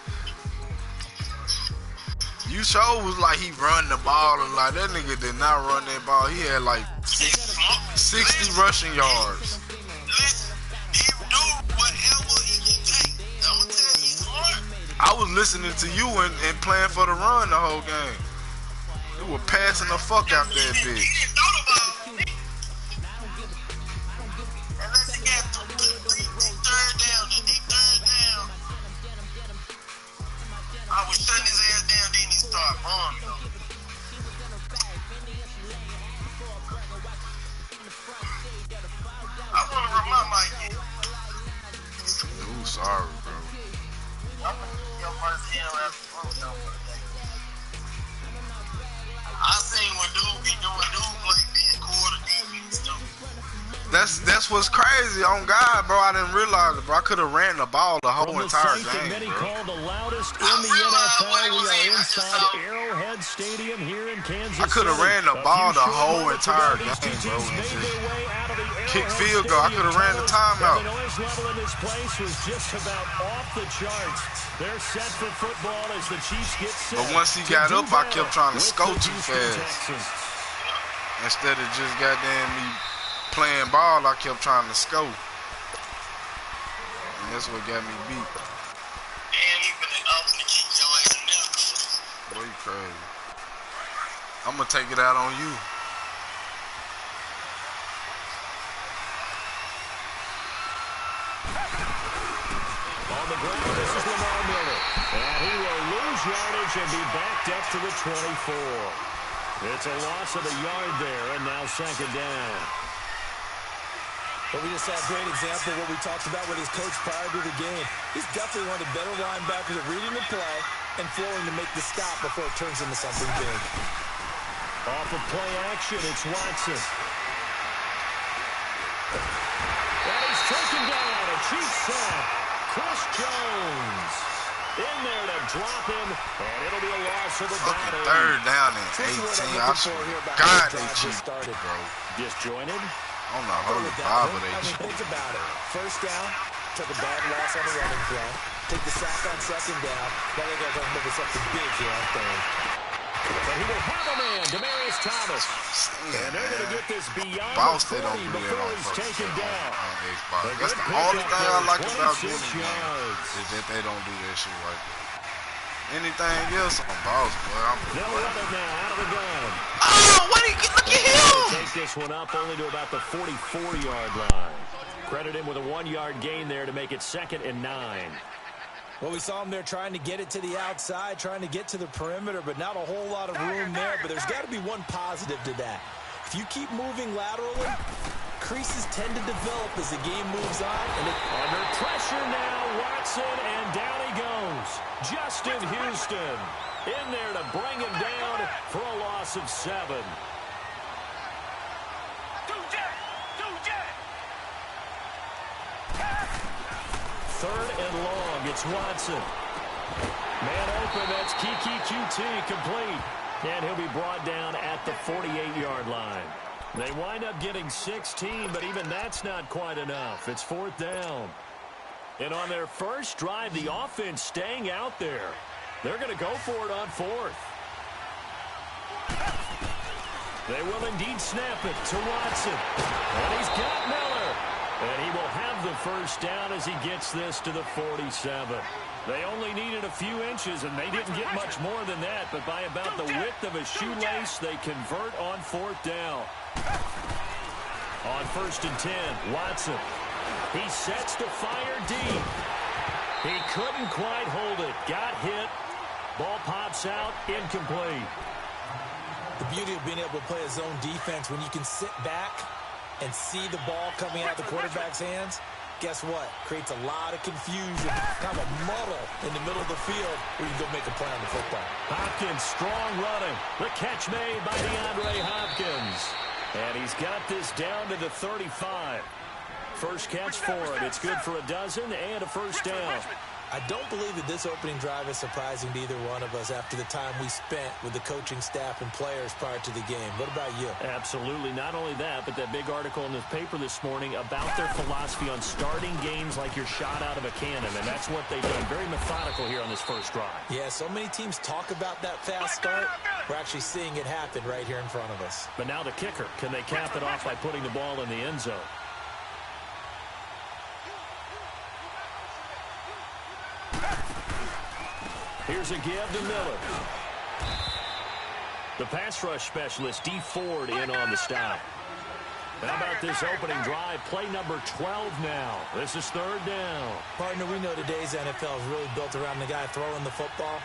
You sure was like he run the ball a lot. That nigga did not run that ball. He had like 60 rushing yards. I was listening to you and playing for the run the whole game. You were passing the fuck out that bitch. I was shutting his ass down, then he started bombing though. I want to run my mic in. Ooh, sorry, bro. I'm going to get your first hell after the road for the day. I seen what dude be doing, dude like being quarter defense too. That's what's crazy on God, bro. I didn't realize it, bro. I could have ran the ball the whole entire game, many bro. call the loudest in the NFL. We are inside Arrowhead Stadium here in Kansas City. I could have ran the ball the whole entire game, bro. Kick field goal. I could have ran the timeout. The noise level in this place was just about off the charts. They're set for football as the Chiefs get set. But once he got up, I kept trying to score too fast. Instead of just goddamn me playing ball, I kept trying to score. And that's what got me beat. Damn, you finna kick your ass in there. Boy, you crazy. I'm gonna take it out on you. On the ground, this is Lamar Miller. And he will lose yardage and be backed up to the 24. It's a loss of a yard there, and now second down. But we just saw a great example of what we talked about with his coach prior to the game. He's definitely one of the better linebackers at reading the play and flowing to make the stop before it turns into something big. Off of play action, it's Watson. And he's taken down. A Chiefs sack. Chris Jones in there to drop him, and it'll be a loss of about 8. Third down and 18. I swear to God, they cheated, bro. Disjointed. I don't know how to Bible they cheated. Think about it. First down, took a bad loss on the running play. Take the sack on second down. Now they got to make something big here on third. But he will have a man, Demaryius Thomas. Yeah, and they're going to get this beyond Boss, the 40 before he's taken down. That's the only thing I like about doing it is that they don't do that shit like that. Anything else on Boss, boy, I'm they'll run it now out of the gun. Oh, what he look at him! Take this one up only to about the 44-yard line. Credit him with a 1-yard gain there to make it 2nd and 9. Well, we saw him there trying to get it to the outside, trying to get to the perimeter, but not a whole lot of room there. But there's got to be one positive to that. If you keep moving laterally, creases tend to develop as the game moves on. And under pressure now, Watson, and down he goes. Justin Houston in there to bring him down for a loss of 7. Third and long, it's Watson. Man open, that's Kiki QT complete. And he'll be brought down at the 48-yard line. They wind up getting 16, but even that's not quite enough. It's 4th down. And on their first drive, the offense staying out there. They're going to go for it on fourth. They will indeed snap it to Watson. And he's got Miller. And he will have the first down as he gets this to the 47. They only needed a few inches, and they didn't get much more than that. But by about the width of a shoelace, they convert on fourth down. On 1st and 10, Watson. He sets to fire deep. He couldn't quite hold it. Got hit. Ball pops out. Incomplete. The beauty of being able to play a zone defense when you can sit back and see the ball coming out the quarterback's hands, guess what? Creates a lot of confusion, kind of a muddle in the middle of the field where you can go make a play on the football. Hopkins, strong running. The catch made by DeAndre Hopkins. And he's got this down to the 35. First catch for him. It's good for a dozen and a first down. I don't believe that this opening drive is surprising to either one of us after the time we spent with the coaching staff and players prior to the game. What about you? Absolutely. Not only that, but that big article in the paper this morning about their philosophy on starting games like you're shot out of a cannon, and that's what they've done. Very methodical here on this first drive. Yeah, so many teams talk about that fast start. We're actually seeing it happen right here in front of us. But now the kicker. Can they cap it off by putting the ball in the end zone? Here's a give to Miller. The pass rush specialist, D. Ford, in on the stop. How about this opening drive? Play number 12 now. This is third down. Partner, we know today's NFL is really built around the guy throwing the football.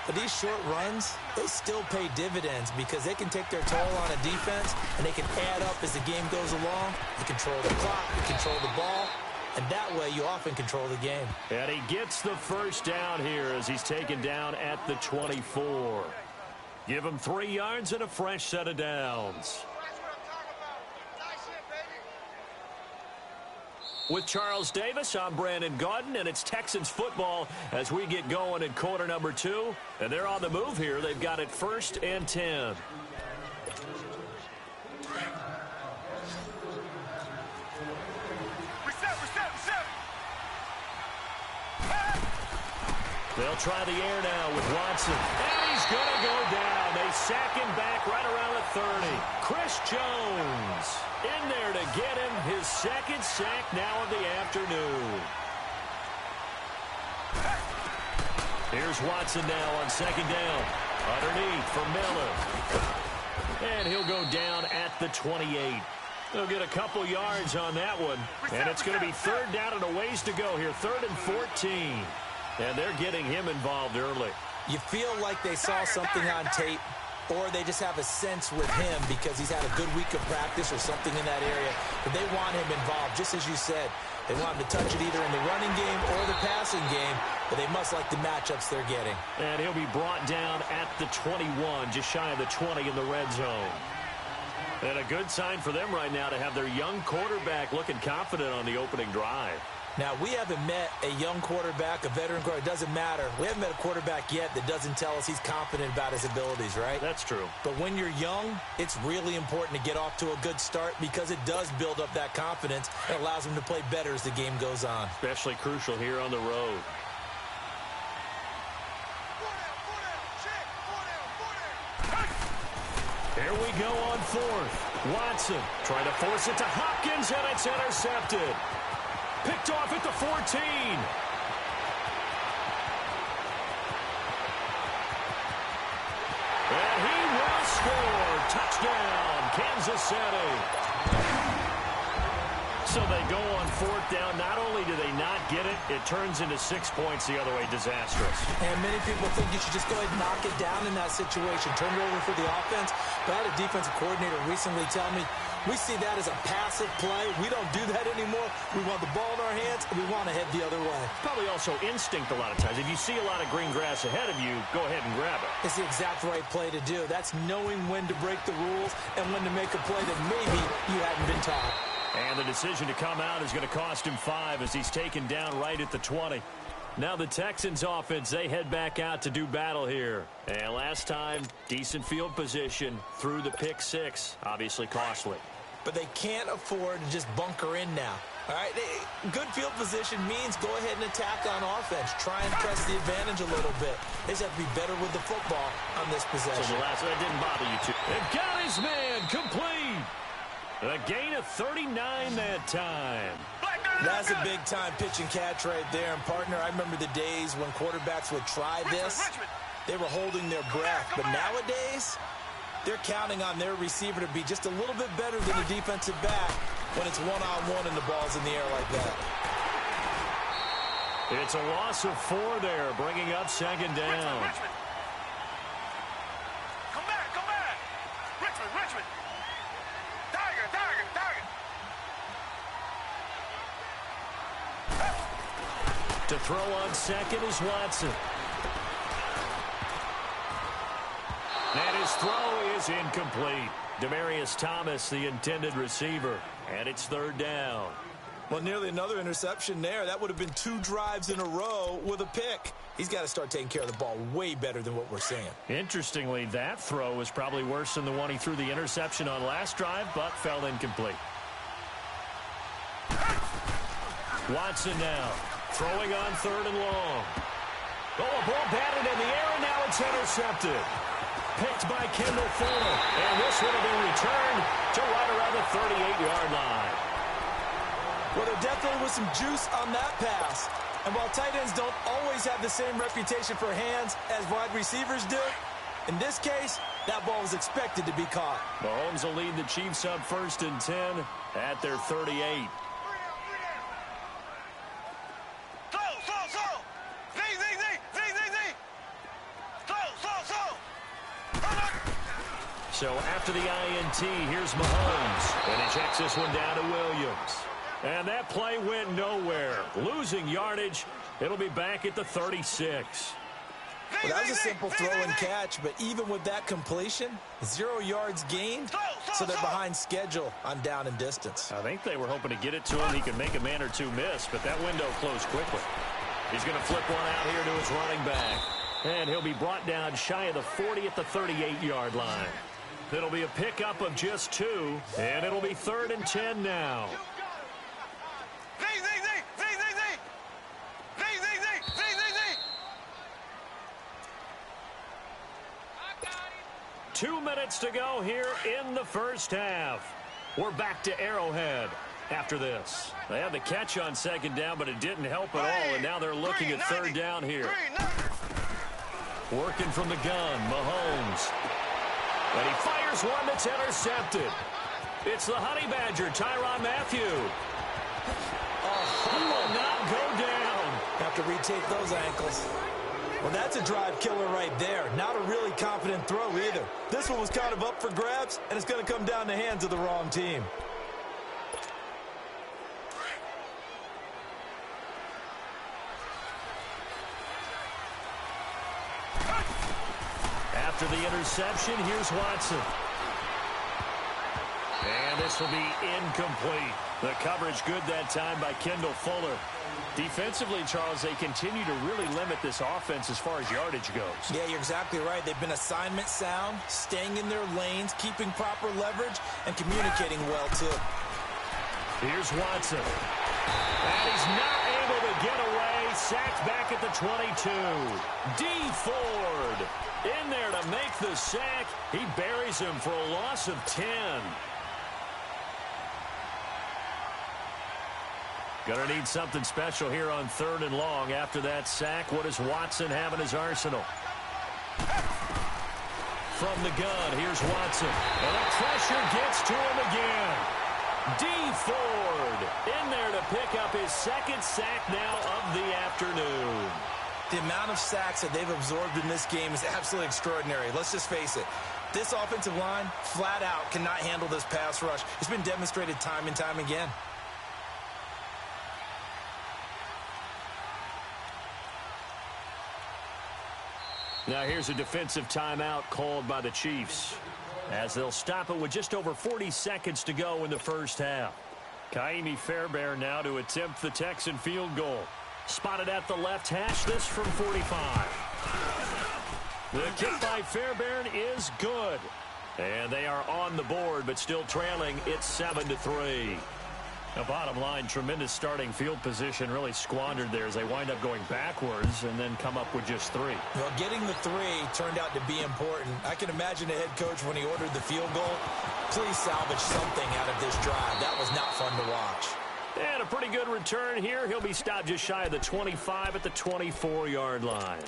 But these short runs, they still pay dividends because they can take their toll on a defense and they can add up as the game goes along. They control the clock, they control the ball. And that way, you often control the game. And he gets the first down here as he's taken down at the 24. Give him 3 yards and a fresh set of downs. With Charles Davis, I'm Brandon Gaudin, and it's Texans football as we get going in quarter number 2. And they're on the move here. They've got it 1st and 10. They'll try the air now with Watson. And he's going to go down. They sack him back right around the 30. Chris Jones in there to get him his second sack now of the afternoon. Here's Watson now on 2nd down. Underneath for Miller. And he'll go down at the 28. They'll get a couple yards on that one. And it's going to be 3rd down and a ways to go here. 3rd and 14. And they're getting him involved early. You feel like they saw something on tape, or they just have a sense with him because he's had a good week of practice or something in that area. But they want him involved, just as you said. They want him to touch it either in the running game or the passing game, but they must like the matchups they're getting. And he'll be brought down at the 21, just shy of the 20 in the red zone. And a good sign for them right now to have their young quarterback looking confident on the opening drive. Now, we haven't met a young quarterback, a veteran quarterback. It doesn't matter. We haven't met a quarterback yet that doesn't tell us he's confident about his abilities, right? That's true. But when you're young, it's really important to get off to a good start because it does build up that confidence and allows him to play better as the game goes on. Especially crucial here on the road. Here we go on 4th. Watson trying to force it to Hopkins, and it's intercepted. Picked off at the 14. And he will score. Touchdown, Kansas City. So they go on 4th down. Not only do they not get it, it turns into 6 points the other way. Disastrous. And many people think you should just go ahead and knock it down in that situation. Turn it over for the offense. But I had a defensive coordinator recently tell me, we see that as a passive play. We don't do that anymore. We want the ball in our hands, and we want to head the other way. Probably also instinct a lot of times. If you see a lot of green grass ahead of you, go ahead and grab it. It's the exact right play to do. That's knowing when to break the rules and when to make a play that maybe you hadn't been taught. And the decision to come out is going to cost him 5 as he's taken down right at the 20. Now the Texans offense, they head back out to do battle here. And last time, decent field position through the pick 6. Obviously costly. But they can't afford to just bunker in now. All right, good field position means go ahead and attack on offense. Try and press the advantage a little bit. They just have to be better with the football on this possession. So the last one didn't bother you too. They've got his man complete. A gain of 39 that time. That's a big-time pitch and catch right there. And, partner, I remember the days when quarterbacks would try this. They were holding their breath. But nowadays, they're counting on their receiver to be just a little bit better than the defensive back when it's one-on-one and the ball's in the air like that. It's a loss of 4 there, bringing up second down. Richmond. Come back. Richmond. Tiger. To throw on second is Watson. And his throw is incomplete. Demaryius Thomas, the intended receiver. And it's third down. Well, nearly another interception there. That would have been 2 drives in a row with a pick. He's got to start taking care of the ball way better than what we're seeing. Interestingly, that throw was probably worse than the one he threw the interception on last drive, but fell incomplete. Watson now, throwing on third and long. Oh, a ball batted in the air, and now it's intercepted. Picked by Kendall Fuller, and this would have been returned to right around the 38-yard line. Well, there definitely was some juice on that pass. And while tight ends don't always have the same reputation for hands as wide receivers do, in this case, that ball was expected to be caught. Mahomes will lead the Chiefs up 1st and 10 at their 38. So after the INT, here's Mahomes. And he checks this one down to Williams. And that play went nowhere. Losing yardage. It'll be back at the 36. Well, that was a simple throw and catch, but even with that completion, 0 yards gained, so they're behind schedule on down and distance. I think they were hoping to get it to him. He could make a man or two miss, but that window closed quickly. He's going to flip one out here to his running back. And he'll be brought down shy of the 40 at the 38-yard line. It'll be a pickup of just 2, and it'll be 3rd and 10 now. 2 minutes to go here in the first half. We're back to Arrowhead after this. They had the catch on second down, but it didn't help at all, and now they're looking at third down here. Working from the gun, Mahomes. And he fires one that's intercepted. It's the Honey Badger, Tyrann Mathieu. He will not go down. Have to retake those ankles. Well, that's a drive killer right there. Not a really confident throw either. This one was kind of up for grabs, and it's going to come down the hands of the wrong team. After the interception, here's Watson. And this will be incomplete. The coverage good that time by Kendall Fuller. Defensively, Charles, they continue to really limit this offense as far as yardage goes. Yeah, you're exactly right. They've been assignment sound, staying in their lanes, keeping proper leverage, and communicating well, too. Here's Watson. And he's not able to get away. Sacked back at the 22. D. Ford in there to make the sack. He buries him for a loss of 10. Gonna need something special here on 3rd and long. After that sack, what does Watson have in his arsenal? From the gun, here's Watson. And the pressure gets to him again. D. Ford in there to pick up his 2nd sack now of the afternoon. The amount of sacks that they've absorbed in this game is absolutely extraordinary. Let's just face it. This offensive line, flat out, cannot handle this pass rush. It's been demonstrated time and time again. Now here's a defensive timeout called by the Chiefs, as they'll stop it with just over 40 seconds to go in the first half. Kaimi Fairbairn now to attempt the Texan field goal. Spotted at the left hash, this from 45. The kick by Fairbairn is good. And they are on the board, but still trailing. It's 7-3. The bottom line, tremendous starting field position, really squandered there as they wind up going backwards and then come up with just 3. Well, getting the 3 turned out to be important. I can imagine the head coach when he ordered the field goal. Please salvage something out of this drive. That was not fun to watch. And a pretty good return here. He'll be stopped just shy of the 25 at the 24-yard line.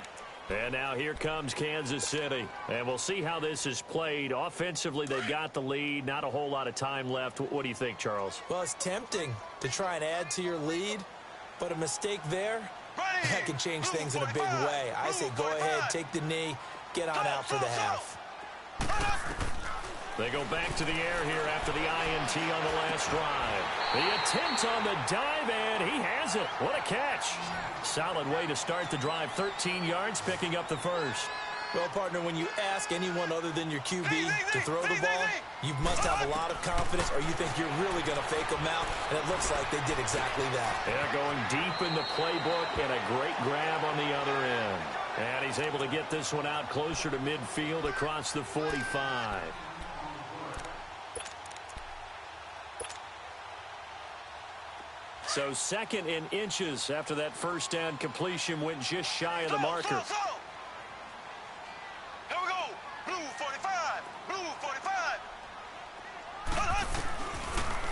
And now here comes Kansas City. And we'll see how this is played. Offensively, they've got the lead. Not a whole lot of time left. What do you think, Charles? Well, it's tempting to try and add to your lead, but a mistake there, that can change things in a big way. I say go ahead, take the knee, get on out for the half. They go back to the air here after the INT on the last drive. The attempt on the dive, and he has it. What a catch. Solid way to start the drive. 13 yards, picking up the first. Well, partner, when you ask anyone other than your QB to throw the ball, you must have a lot of confidence or you think you're really going to fake them out, and it looks like they did exactly that. They're going deep in the playbook, and a great grab on the other end. And he's able to get this one out closer to midfield across the 45. So 2nd in inches after that first down completion went just shy of the marker. Here we go. Blue 45. Blue 45.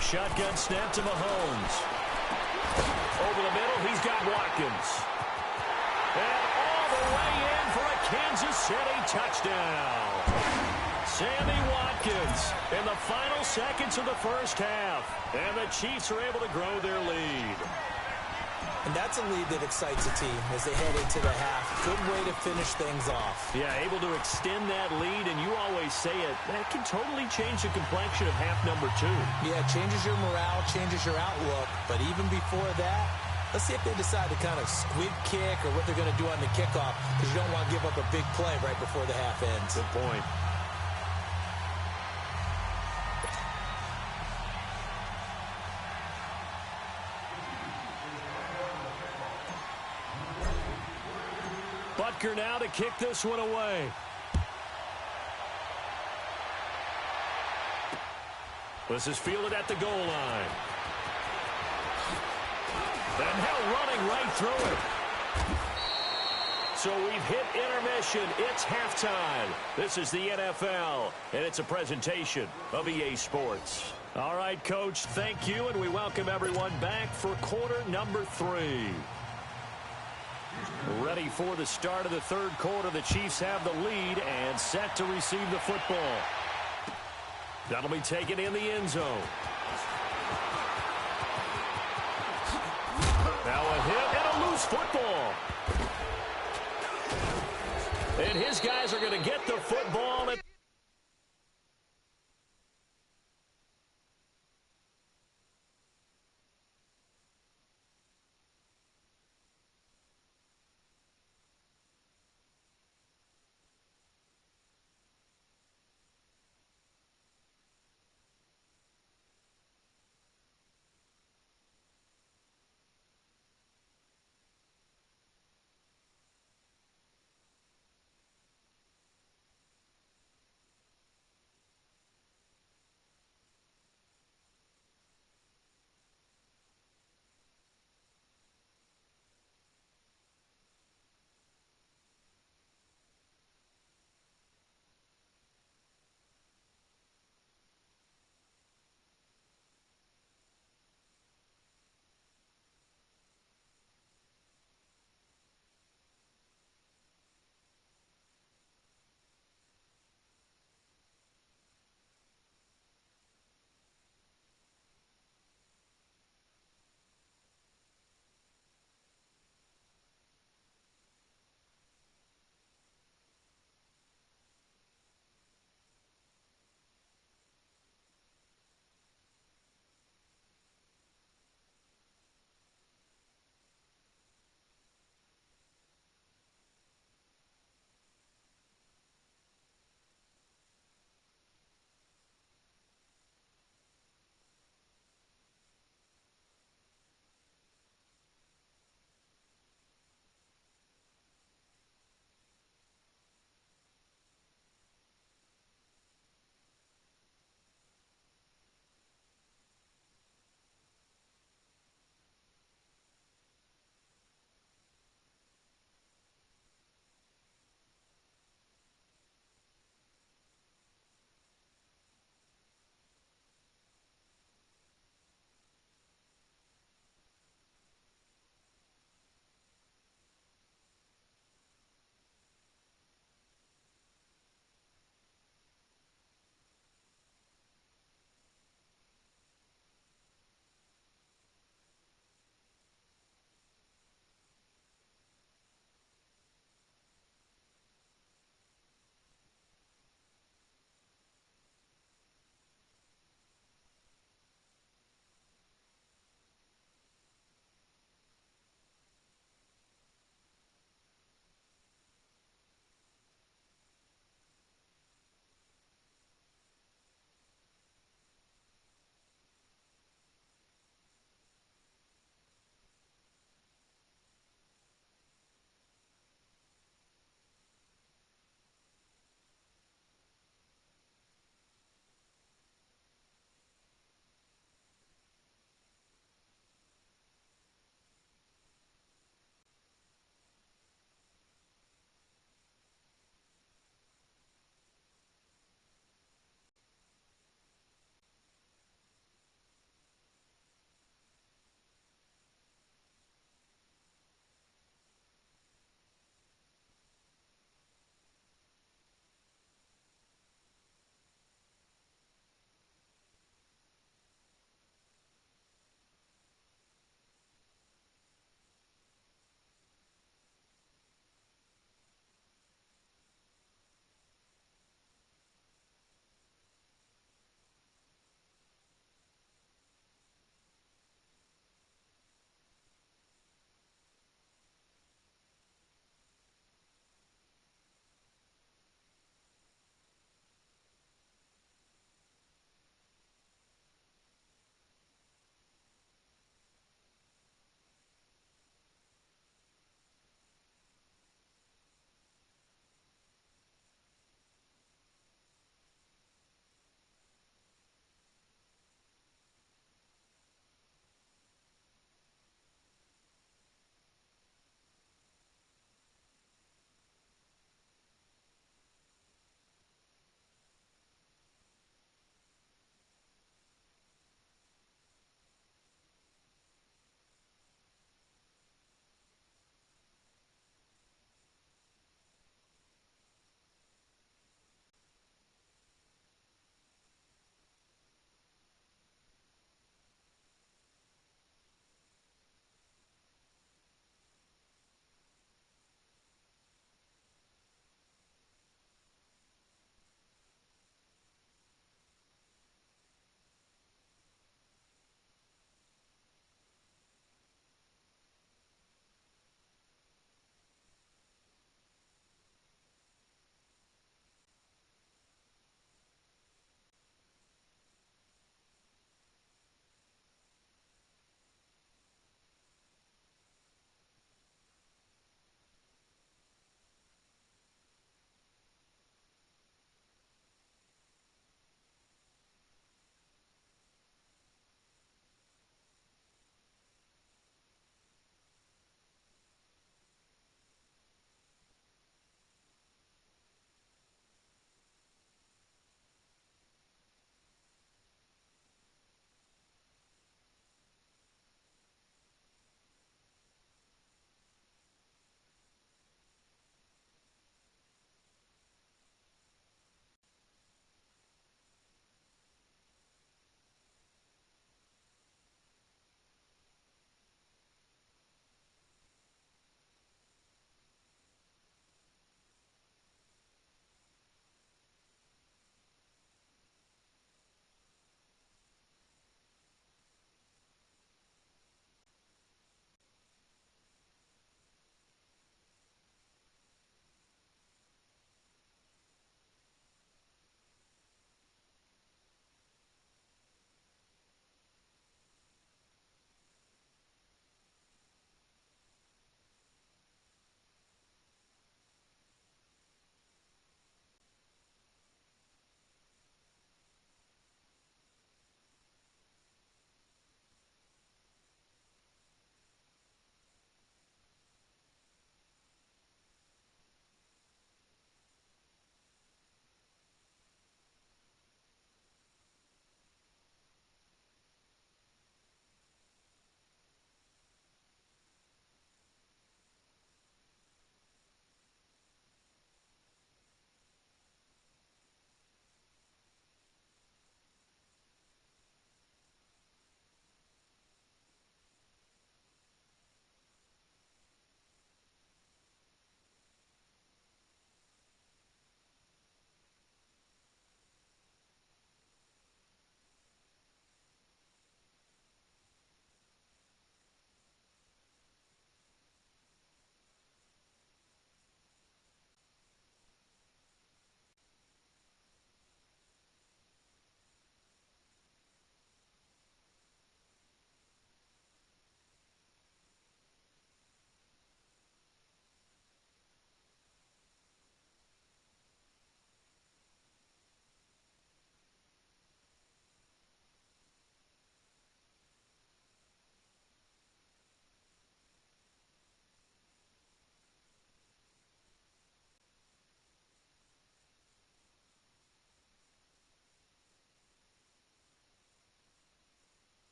Shotgun snap to Mahomes. Over the middle, he's got Watkins. And all the way in for a Kansas City touchdown. Sammy Watkins in the final seconds of the first half. And the Chiefs are able to grow their lead. And that's a lead that excites a team as they head into the half. Good way to finish things off. Yeah, able to extend that lead, and you always say it, that can totally change the complexion of half number 2. Yeah, it changes your morale, changes your outlook. But even before that, let's see if they decide to kind of squib kick or what they're going to do on the kickoff, because you don't want to give up a big play right before the half ends. Good point. Butker now to kick this one away. This is fielded at the goal line. And now running right through it. So we've hit intermission. It's halftime. This is the NFL, and it's a presentation of EA Sports. All right, Coach, thank you, and we welcome everyone back for quarter number 3. Ready for the start of the third quarter. The Chiefs have the lead and set to receive the football. That'll be taken in the end zone. Now a hit and a loose football. And his guys are going to get the football at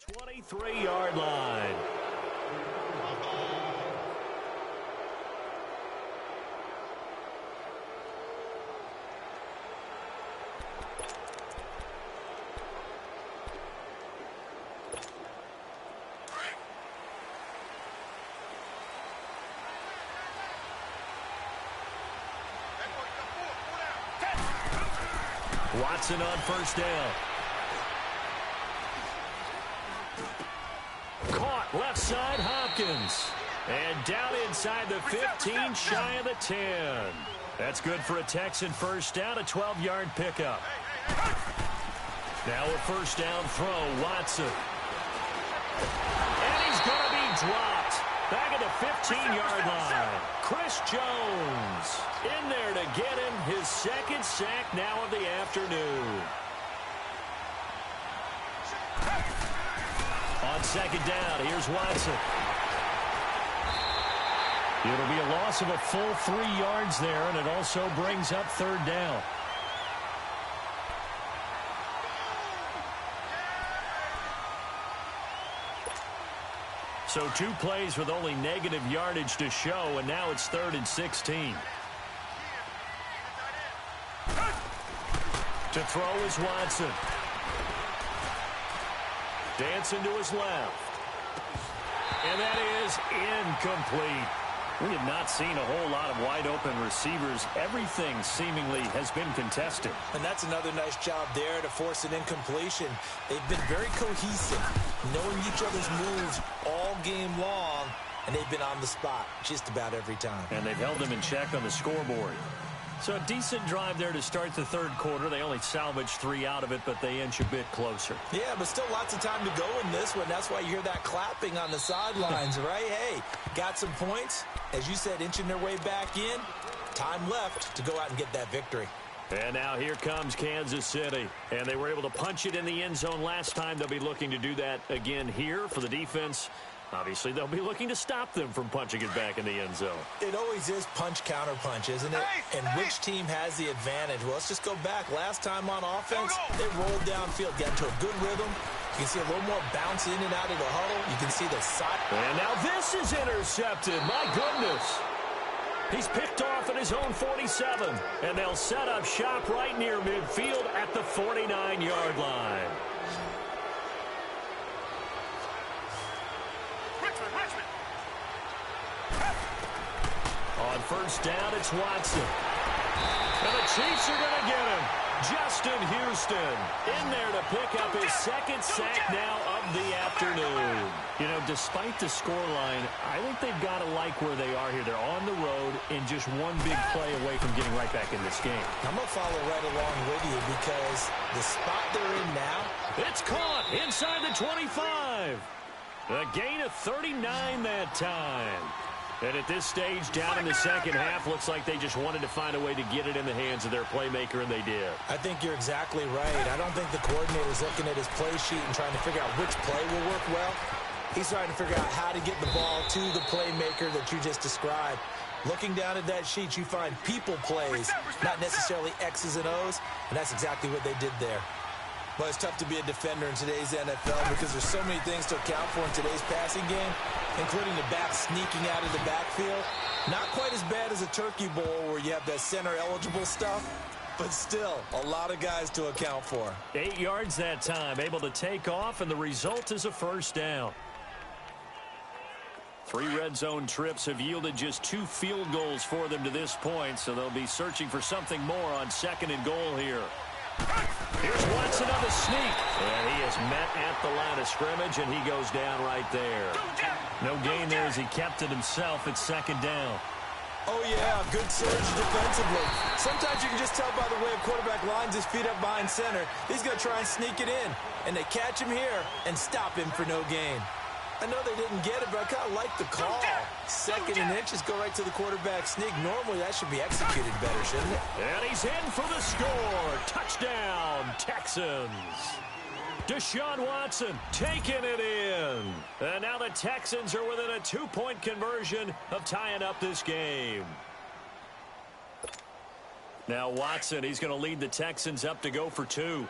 23-yard line. Watson on first down. Caught left side, Hopkins. And down inside the 15, shy of the 10. That's good for a Texan first down, a 12-yard pickup. Now a first down throw, Watson. And he's going to be dropped. Back at the 15-yard line. Chris Jones in there to get him his second sack now of the afternoon. On second down, here's Watson. It'll be a loss of a full 3 yards there, and it also brings up third down. So 2 plays with only negative yardage to show, and now it's 3rd and 16. To throw is Watson. Dancing to his left. And that is incomplete. We have not seen a whole lot of wide-open receivers. Everything seemingly has been contested. And that's another nice job there to force an incompletion. They've been very cohesive, knowing each other's moves all game long, and they've been on the spot just about every time. And they've held them in check on the scoreboard. So a decent drive there to start the third quarter. They only salvaged 3 out of it, but they inch a bit closer. Yeah, but still lots of time to go in this one. That's why you hear that clapping on the sidelines, right? Hey, got some points. As you said, inching their way back in. Time left to go out and get that victory. And now here comes Kansas City. And they were able to punch it in the end zone last time. They'll be looking to do that again here for the defense. Obviously, they'll be looking to stop them from punching it back in the end zone. It always is punch-counter-punch, isn't it? And which team has the advantage? Well, let's just go back. Last time on offense, they rolled downfield, got into a good rhythm. You can see a little more bounce in and out of the huddle. You can see the side. And now this is intercepted. My goodness. He's picked off at his own 47. And they'll set up shop right near midfield at the 49-yard line. On first down, it's Watson. And the Chiefs are going to get him. Justin Houston in there to pick up his second sack now of the afternoon. You know, despite the scoreline, I think they've got to like where they are here. They're on the road and just one big play away from getting right back in this game. I'm going to follow right along with you because the spot they're in now. It's caught inside the 25. A gain of 39 that time. And at this stage, down in the second half, looks like they just wanted to find a way to get it in the hands of their playmaker, and they did. I think you're exactly right. I don't think the coordinator's looking at his play sheet and trying to figure out which play will work well. He's trying to figure out how to get the ball to the playmaker that you just described. Looking down at that sheet, you find people plays, not necessarily X's and O's, and that's exactly what they did there. Well, it's tough to be a defender in today's NFL because there's so many things to account for in today's passing game, including the back sneaking out of the backfield. Not quite as bad as a turkey bowl where you have that center-eligible stuff, but still a lot of guys to account for. 8 yards that time, able to take off, and the result is a first down. 3 red zone trips have yielded just 2 field goals for them to this point, so they'll be searching for something more on second and goal here. Here's Watson on the sneak. And he is met at the line of scrimmage, and he goes down right there. No gain there as he kept it himself at second down. Oh, yeah, good surge defensively. Sometimes you can just tell by the way a quarterback lines his feet up behind center. He's going to try and sneak it in, and they catch him here and stop him for no gain. I know they didn't get it, but I kind of like the call. Second and inches go right to the quarterback sneak. Normally, that should be executed better, shouldn't it? And he's in for the score. Touchdown, Texans. Deshaun Watson taking it in. And now the Texans are within a 2-point conversion of tying up this game. Now Watson, he's going to lead the Texans up to go for 2.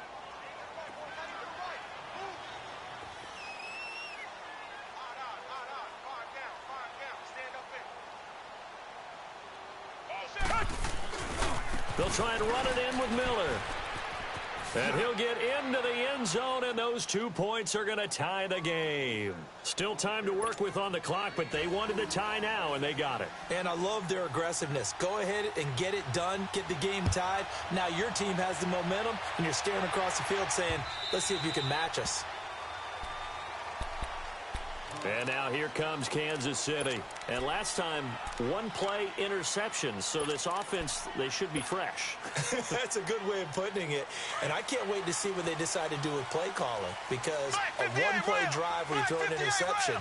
They'll try and run it in with Miller. And he'll get into the end zone, and those 2 points are going to tie the game. Still time to work with on the clock, but they wanted the tie now, and they got it. And I love their aggressiveness. Go ahead and get it done, get the game tied. Now your team has the momentum, and you're staring across the field saying, let's see if you can match us. And now here comes Kansas City. And last time, 1-play interception. So this offense, they should be fresh. That's a good way of putting it. And I can't wait to see what they decide to do with play calling. Because a 1-play drive where you throw an interception,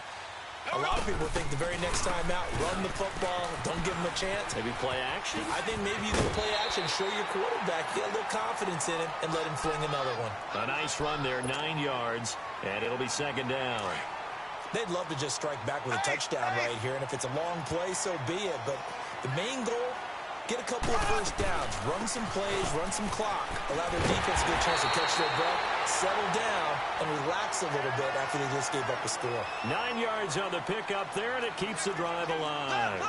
a lot of people think the very next time out, run the football, don't give them a chance. Maybe play action? I think maybe you do play action, show your quarterback, get a little confidence in him, and let him fling another one. A nice run there, 9 yards, and it'll be second down. They'd love to just strike back with a touchdown right here, and if it's a long play, so be it. But the main goal, get a couple of first downs, run some plays, run some clock, allow their defense a good chance to catch their breath, settle down, and relax a little bit after they just gave up a score. 9 yards on the pickup there, and it keeps the drive alive.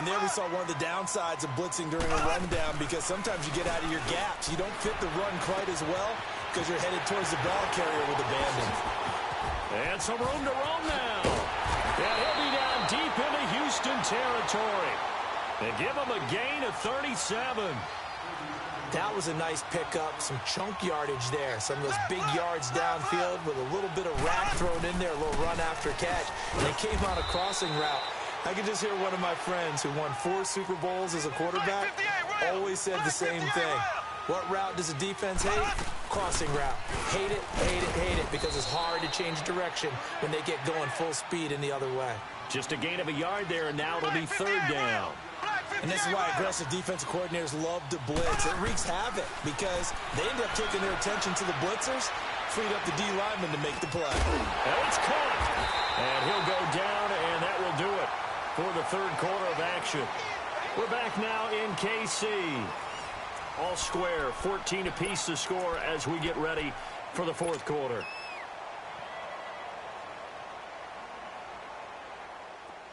And there we saw one of the downsides of blitzing during a rundown, because sometimes you get out of your gaps. You don't fit the run quite as well because you're headed towards the ball carrier with abandon. And some room to roam now. And he'll be down deep into Houston territory. They give him a gain of 37. That was a nice pickup, some chunk yardage there. Some of those big yards downfield with a little bit of rack thrown in there, a little run after catch. And they came on a crossing route. I could just hear one of my friends who won 4 Super Bowls as a quarterback always said the same thing. What route does a defense hate? Crossing route. Hate it, hate it, hate it, because it's hard to change direction when they get going full speed in the other way. Just a gain of a yard there, and now it'll be third down. And this is why aggressive defensive coordinators love to blitz. It wreaks havoc because they end up taking their attention to the blitzers, freed up the D lineman to make the play. And it's caught. And he'll go down, and that will do it for the third quarter of action. We're back now in KC. All square, 14 apiece to score as we get ready for the fourth quarter.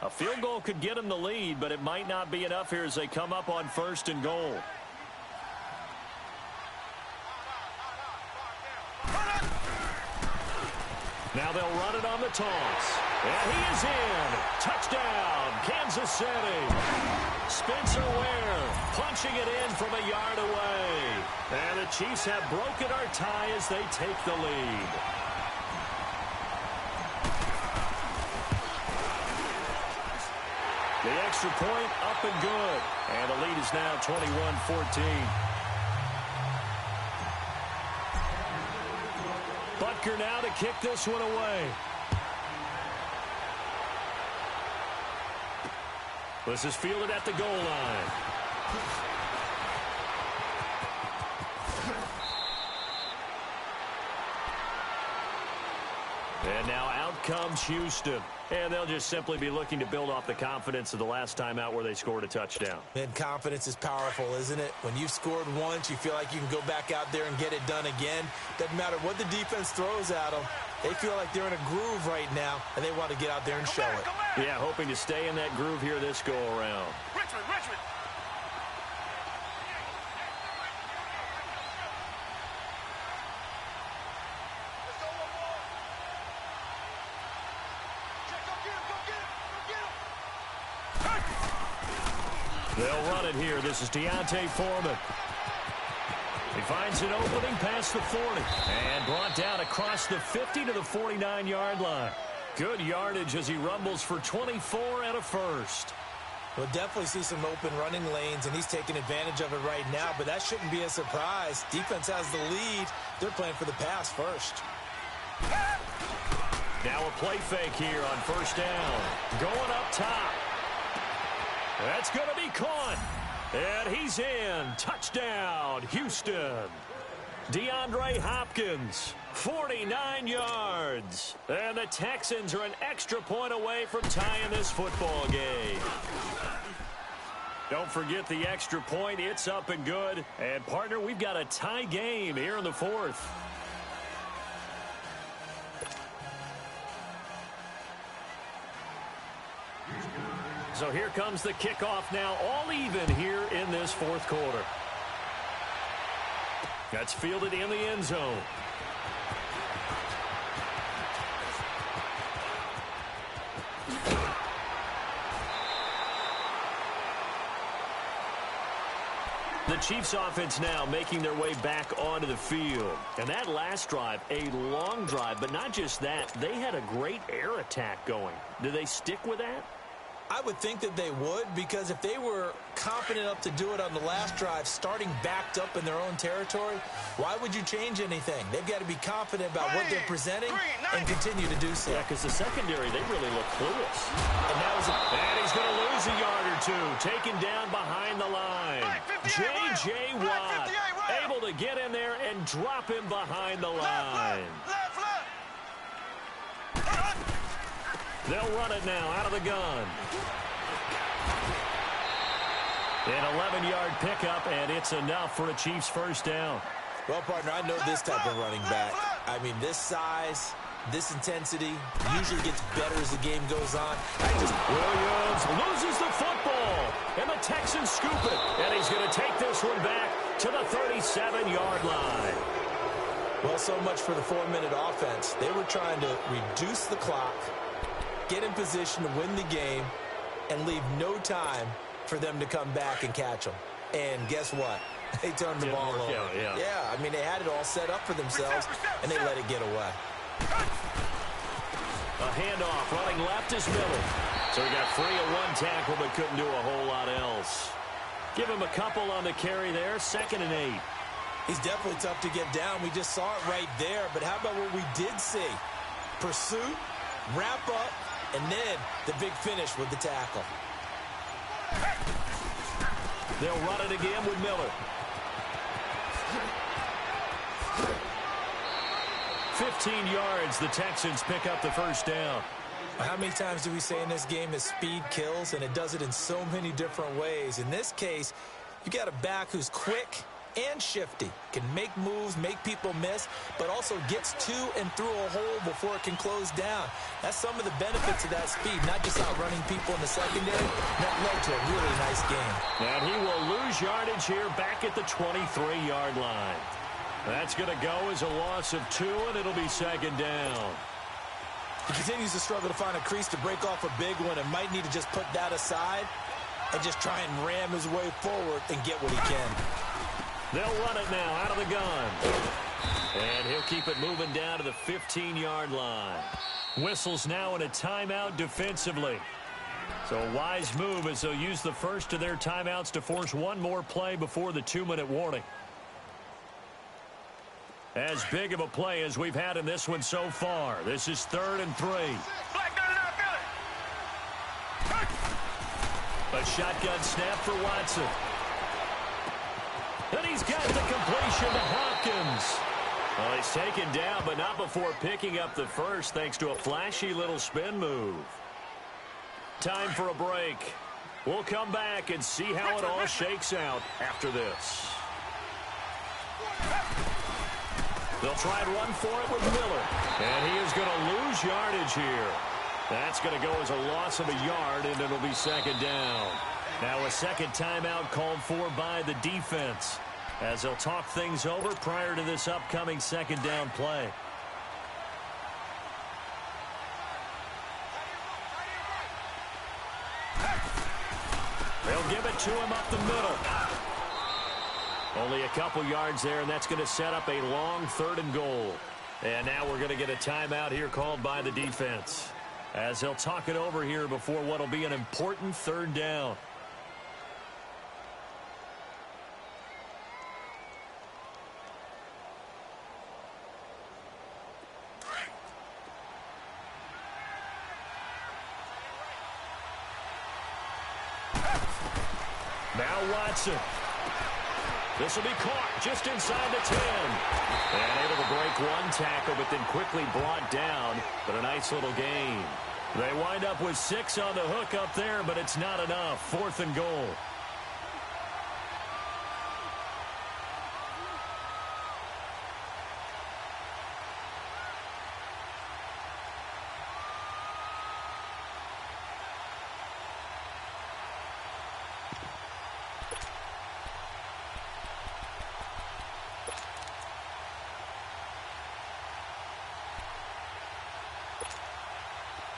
A field goal could get them the lead, but it might not be enough here as they come up on first and goal. Now they'll run it on the toss. And he is in. Touchdown, Kansas City. Spencer Ware punching it in from a yard away. And the Chiefs have broken our tie as they take the lead. The extra point up and good. And the lead is now 21-14. Butker now to kick this one away. This is fielded at the goal line. And now out comes Houston. And they'll just simply be looking to build off the confidence of the last time out where they scored a touchdown. And confidence is powerful, isn't it? When you've scored once, you feel like you can go back out there and get it done again. Doesn't matter what the defense throws at them. They feel like they're in a groove right now, and they want to get out there and show it. Yeah, hoping to stay in that groove here this go-around. Richmond. They'll run it here. This is Deontay Foreman. He finds an opening past the 40 and brought down across the 50 to the 49-yard line. Good yardage as he rumbles for 24 and a first. We'll definitely see some open running lanes, and he's taking advantage of it right now, but that shouldn't be a surprise. Defense has the lead. They're playing for the pass first. Now a play fake here on first down. Going up top. That's going to be caught. And he's in. Touchdown, Houston. DeAndre Hopkins, 49 yards. And the Texans are an extra point away from tying this football game. Don't forget the extra point. It's up and good. And, partner, we've got a tie game here in the fourth. So here comes the kickoff now, all even here in this fourth quarter. That's fielded in the end zone. The Chiefs offense now making their way back onto the field. And that last drive, a long drive, but not just that. They had a great air attack going. Do they stick with that? I would think that they would, because if they were confident enough to do it on the last drive, starting backed up in their own territory, why would you change anything? They've got to be confident about what they're presenting and continue to do so. Yeah, because the secondary, they really look clueless. And he's going to lose a yard or two, taken down behind the line. J.J. Watt able to get in there and drop him behind the line. They'll run it now out of the gun. An 11-yard pickup, and it's enough for a Chiefs first down. Well, partner, I know this type of running back. I mean, this size, this intensity usually gets better as the game goes on. Williams loses the football, and the Texans scoop it. And he's going to take this one back to the 37-yard line. Well, so much for the 4-minute offense. They were trying to reduce the clock, get in position to win the game, and leave no time for them to come back and catch them. And guess what? They turned the ball over. Yeah, I mean, they had it all set up for themselves, and they let it get away. A handoff, running left is Miller. So he got free of one tackle, but couldn't do a whole lot else. Give him a couple on the carry there, 2nd and 8. He's definitely tough to get down. We just saw it right there. But how about what we did see? Pursuit, wrap up, and then the big finish with the tackle. They'll run it again with Miller. 15 yards, the Texans pick up the first down. How many times do we say in this game that speed kills, and it does it in so many different ways? In this case, you got a back who's quick and shifty, can make moves, make people miss, but also gets to and through a hole before it can close down. That's some of the benefits of that speed, not just outrunning people in the secondary. That led to a really nice game. And he will lose yardage here back at the 23-yard line. That's going to go as a loss of 2, and it'll be 2nd down. He continues to struggle to find a crease to break off a big one, and might need to just put that aside and just try and ram his way forward and get what he can. They'll run it now out of the gun. And he'll keep it moving down to the 15-yard line. Whistles now in a timeout defensively. So a wise move as they'll use the first of their timeouts to force one more play before the 2-minute warning. As big of a play as we've had in this one so far. This is 3rd and 3. A shotgun snap for Watson. And he's got the completion to Hopkins. Well, he's taken down, but not before picking up the first, thanks to a flashy little spin move. Time for a break. We'll come back and see how it all shakes out after this. They'll try and run for it with Miller. And he is going to lose yardage here. That's going to go as a loss of a yard, and it'll be 2nd down. Now a second timeout called for by the defense, as they'll talk things over prior to this upcoming 2nd down play. They'll give it to him up the middle. Only a couple yards there, and that's going to set up a long 3rd and goal. And now we're going to get a timeout here called by the defense, as they'll talk it over here before what will be an important 3rd down. Now Watson. This will be caught just inside the 10. And able to break one tackle, but then quickly brought down. But a nice little gain. They wind up with 6 on the hook up there, but it's not enough. 4th and goal.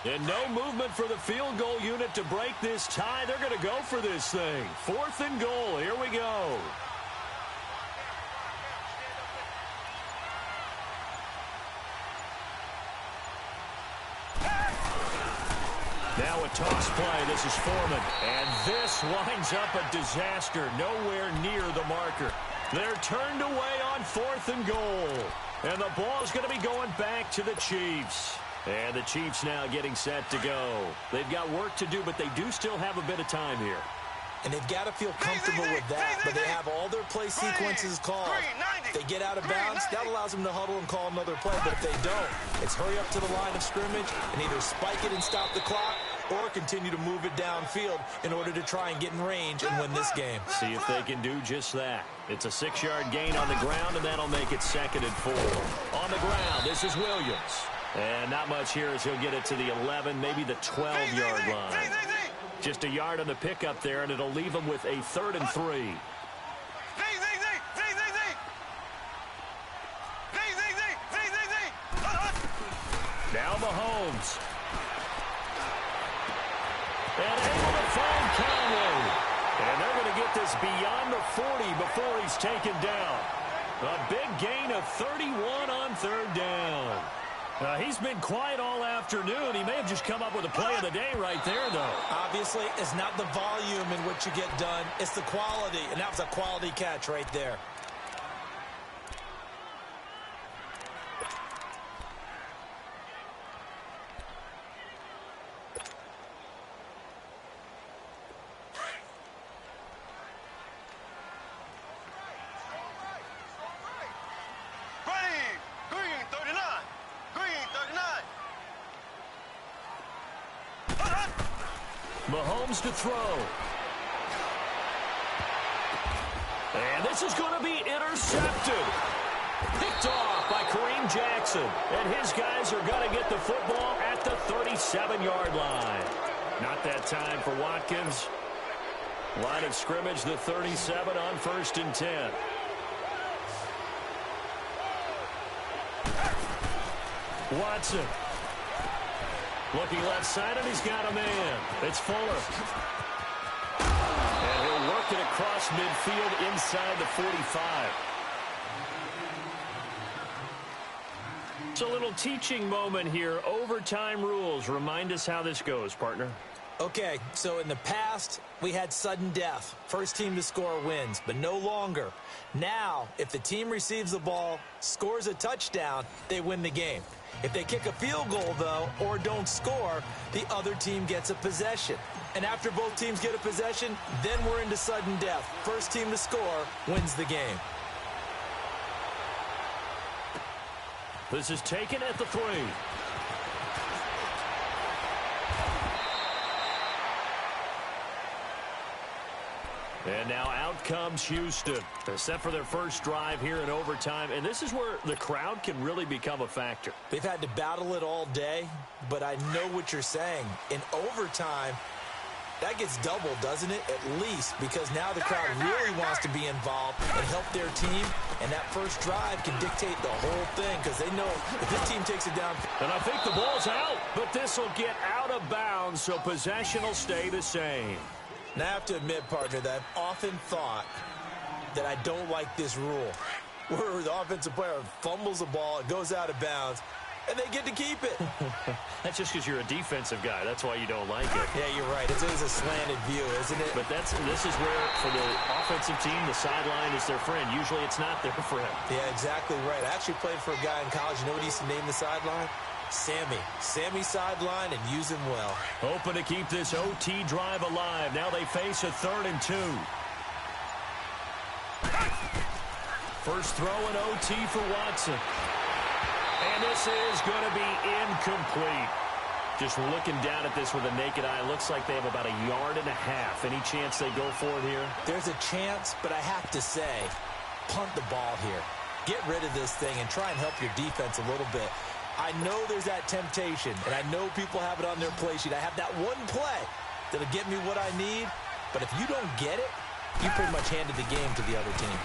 And no movement for the field goal unit to break this tie. They're going to go for this thing. 4th and goal. Here we go. Now a toss play. This is Foreman. And this winds up a disaster. Nowhere near the marker. They're turned away on 4th and goal. And the ball's going to be going back to the Chiefs. And the Chiefs now getting set to go. They've got work to do, but they do still have a bit of time here. And they've got to feel comfortable with that, but they have all their play sequences called. If they get out of bounds, that allows them to huddle and call another play, but if they don't, it's hurry up to the line of scrimmage and either spike it and stop the clock or continue to move it downfield in order to try and get in range and win this game. See if they can do just that. It's a 6-yard gain on the ground, and that'll make it 2nd and 4. On the ground, this is Williams. And not much here as he'll get it to the 11, maybe the 12-yard line. Just a yard on the pickup there, and it'll leave him with a 3rd and 3. Now Mahomes. And able to find Conley. And they're going to get this beyond the 40 before he's taken down. A big gain of 31 on 3rd down. He's been quiet all afternoon. He may have just come up with a play of the day right there, though. Obviously, it's not the volume in which you get done. It's the quality, and that was a quality catch right there. Mahomes to throw. And this is going to be intercepted. Picked off by Kareem Jackson. And his guys are going to get the football at the 37-yard line. Not that time for Watkins. Line of scrimmage, the 37 on 1st and 10. Watson. Looking left side, and he's got a man. It's Fuller. And he'll work it across midfield inside the 45. It's a little teaching moment here. Overtime rules. Remind us how this goes, partner. Okay, so in the past, we had sudden death. First team to score wins, but no longer. Now, if the team receives the ball, scores a touchdown, they win the game. If they kick a field goal, though, or don't score, the other team gets a possession. And after both teams get a possession, then we're into sudden death. First team to score wins the game. This is taken at the 3. And now out comes Houston. They're set for their first drive here in overtime, and this is where the crowd can really become a factor. They've had to battle it all day, but I know what you're saying. In overtime, that gets doubled, doesn't it? At least, because now the crowd really wants to be involved and help their team, and that first drive can dictate the whole thing because they know if this team takes it down. And I think the ball's out, but this will get out of bounds, so possession will stay the same. And I have to admit, partner, that I've often thought that I don't like this rule, where the offensive player fumbles the ball, it goes out of bounds, and they get to keep it. That's just because you're a defensive guy. That's why you don't like it. Yeah, you're right. It's always a slanted view, isn't it? But this is where, for the offensive team, the sideline is their friend. Usually it's not there for him. Yeah, exactly right. I actually played for a guy in college. You know what he used to name the sideline? Sammy sideline, and use him well. Hoping to keep this OT drive alive. Now they face a 3rd and 2. First throw in OT for Watson. And this is going to be incomplete. Just looking down at this with a naked eye, looks like they have about 1.5 yards. Any chance they go for it here? There's a chance, but I have to say, punt the ball here. Get rid of this thing and try and help your defense a little bit. I know there's that temptation, and I know people have it on their play sheet. I have that one play that'll get me what I need, but if you don't get it, you pretty much handed the game to the other team.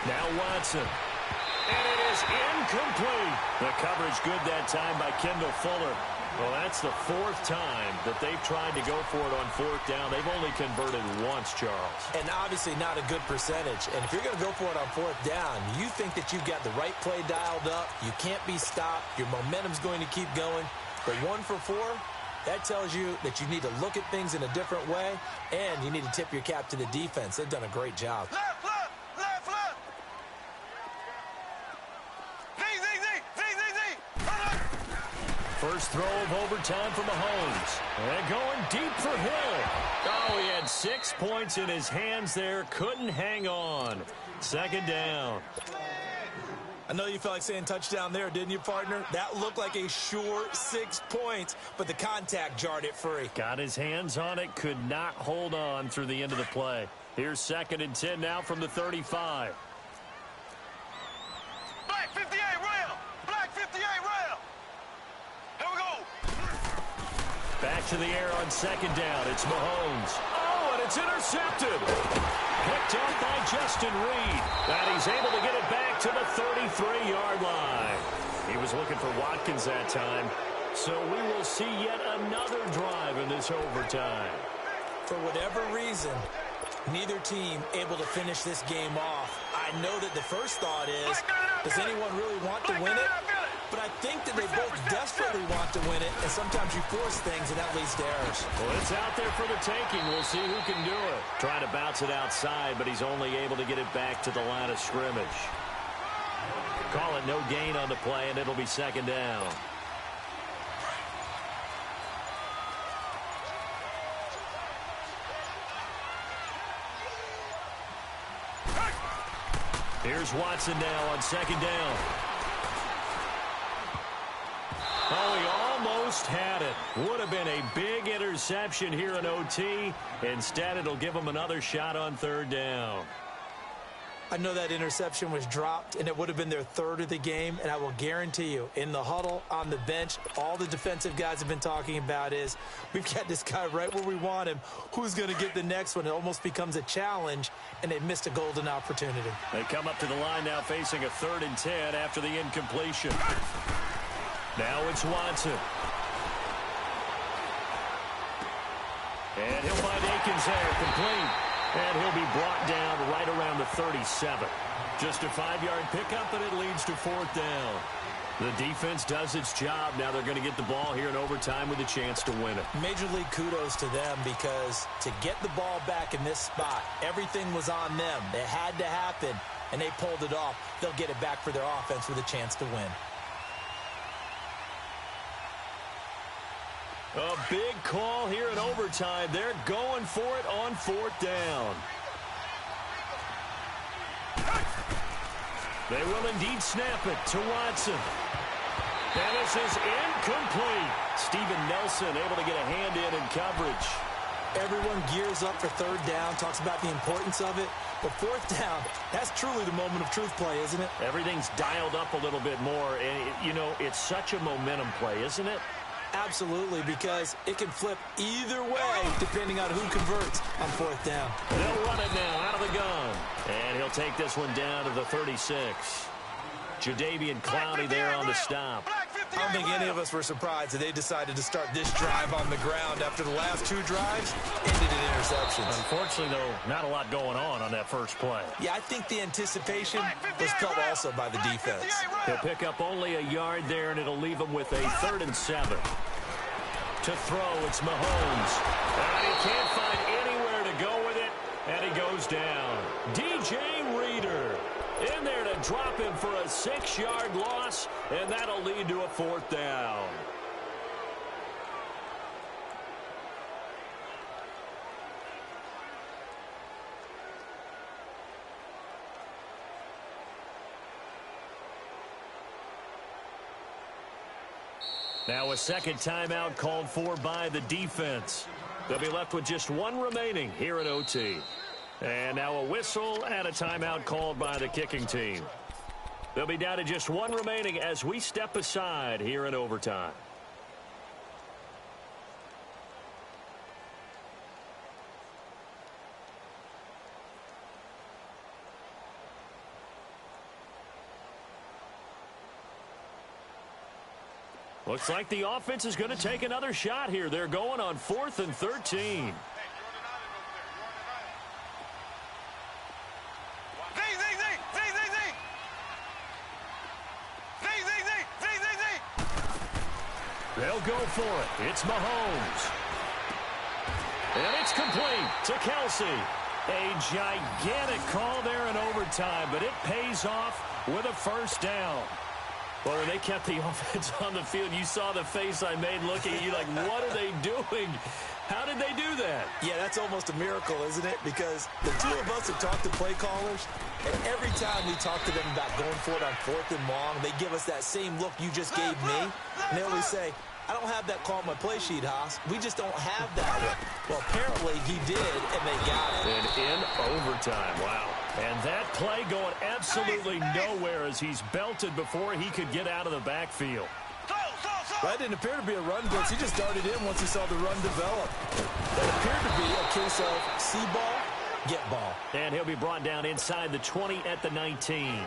Now Watson. And it is incomplete. The coverage good that time by Kendall Fuller. Well, that's the fourth time that they've tried to go for it on fourth down. They've only converted once, Charles. And obviously not a good percentage. And if you're going to go for it on fourth down, you think that you've got the right play dialed up. You can't be stopped. Your momentum's going to keep going. But 1 for 4, that tells you that you need to look at things in a different way, and you need to tip your cap to the defense. They've done a great job. First throw of overtime for Mahomes. And going deep for Hill. Oh, he had 6 points in his hands there. Couldn't hang on. Second down. I know you felt like saying touchdown there, didn't you, partner? That looked like a sure 6 points, but the contact jarred it free. Got his hands on it, could not hold on through the end of the play. Here's 2nd and 10 now from the 35. Black 58 rail! Black 58 rail! Here we go! Back to the air on 2nd down. It's Mahomes. Oh, and it's intercepted. Picked up by Justin Reed. And he's able to get it back to the 33-yard line. He was looking for Watkins that time. So we will see yet another drive in this overtime. For whatever reason, neither team able to finish this game off. I know that the first thought is, does anyone really want to win it? But I think that they both desperately want to win it, and sometimes you force things, and that leads to errors. Well, it's out there for the taking. We'll see who can do it. Trying to bounce it outside, but he's only able to get it back to the line of scrimmage. Call it no gain on the play, and it'll be 2nd down. Here's Watson now on 2nd down. Oh, he almost had it. Would have been a big interception here in OT. Instead, it'll give him another shot on 3rd down. I know that interception was dropped, and it would have been their 3rd of the game, and I will guarantee you, in the huddle, on the bench, all the defensive guys have been talking about is, we've got this guy right where we want him. Who's going to get the next one? It almost becomes a challenge, and they missed a golden opportunity. They come up to the line now facing a 3rd and 10 after the incompletion. Now it's Watson. And he'll find Akins there, complete. And he'll be brought down right around the 37. Just a 5-yard pickup, and it leads to 4th down. The defense does its job. Now they're going to get the ball here in overtime with a chance to win it. Major league kudos to them, because to get the ball back in this spot, everything was on them. It had to happen, and they pulled it off. They'll get it back for their offense with a chance to win. A big call here in overtime. They're going for it on 4th down. They will indeed snap it to Watson. And this is incomplete. Steven Nelson able to get a hand in coverage. Everyone gears up for 3rd down, talks about the importance of it. But 4th down, that's truly the moment of truth play, isn't it? Everything's dialed up a little bit more. And, you know, it's such a momentum play, isn't it? Absolutely, because it can flip either way depending on who converts on 4th down. They'll run it now out of the gun. And he'll take this one down to the 36. Jadeveon Clowney there on the stop. I don't think any of us were surprised that they decided to start this drive on the ground after the last 2 drives ended in interceptions. Unfortunately, though, not a lot going on that first play. Yeah, I think the anticipation was felt also by the defense. He'll pick up only a yard there, and it'll leave him with a 3rd and 7. To throw, it's Mahomes. And he can't find anywhere to go with it, and he goes down. DJ Reader in there to drop him for a 6-yard loss, and that'll lead to a 4th down. Now a 2nd timeout called for by the defense. They'll be left with just 1 remaining here at OT. And now a whistle and a timeout called by the kicking team. They'll be down to just 1 remaining as we step aside here in overtime. Looks like the offense is going to take another shot here. They're going on 4th and 13. They'll go for it. It's Mahomes. And it's complete to Kelsey. A gigantic call there in overtime, but it pays off with a first down. Well, when they kept the offense on the field, you saw the face I made looking at you like, what are they doing? How did they do that? Yeah, that's almost a miracle, isn't it? Because the two of us have talked to play callers, and every time we talk to them about going for it on 4th and long, they give us that same look you just gave me. And they always say, I don't have that call on my play sheet, Haas. We just don't have that one. Well, apparently he did, and they got it. And in overtime, wow. And that play going absolutely nowhere as he's belted before he could get out of the backfield. That didn't appear to be a run blitz. He just darted in once he saw the run develop. That appeared to be a case of see ball, get ball. And he'll be brought down inside the 20 at the 19.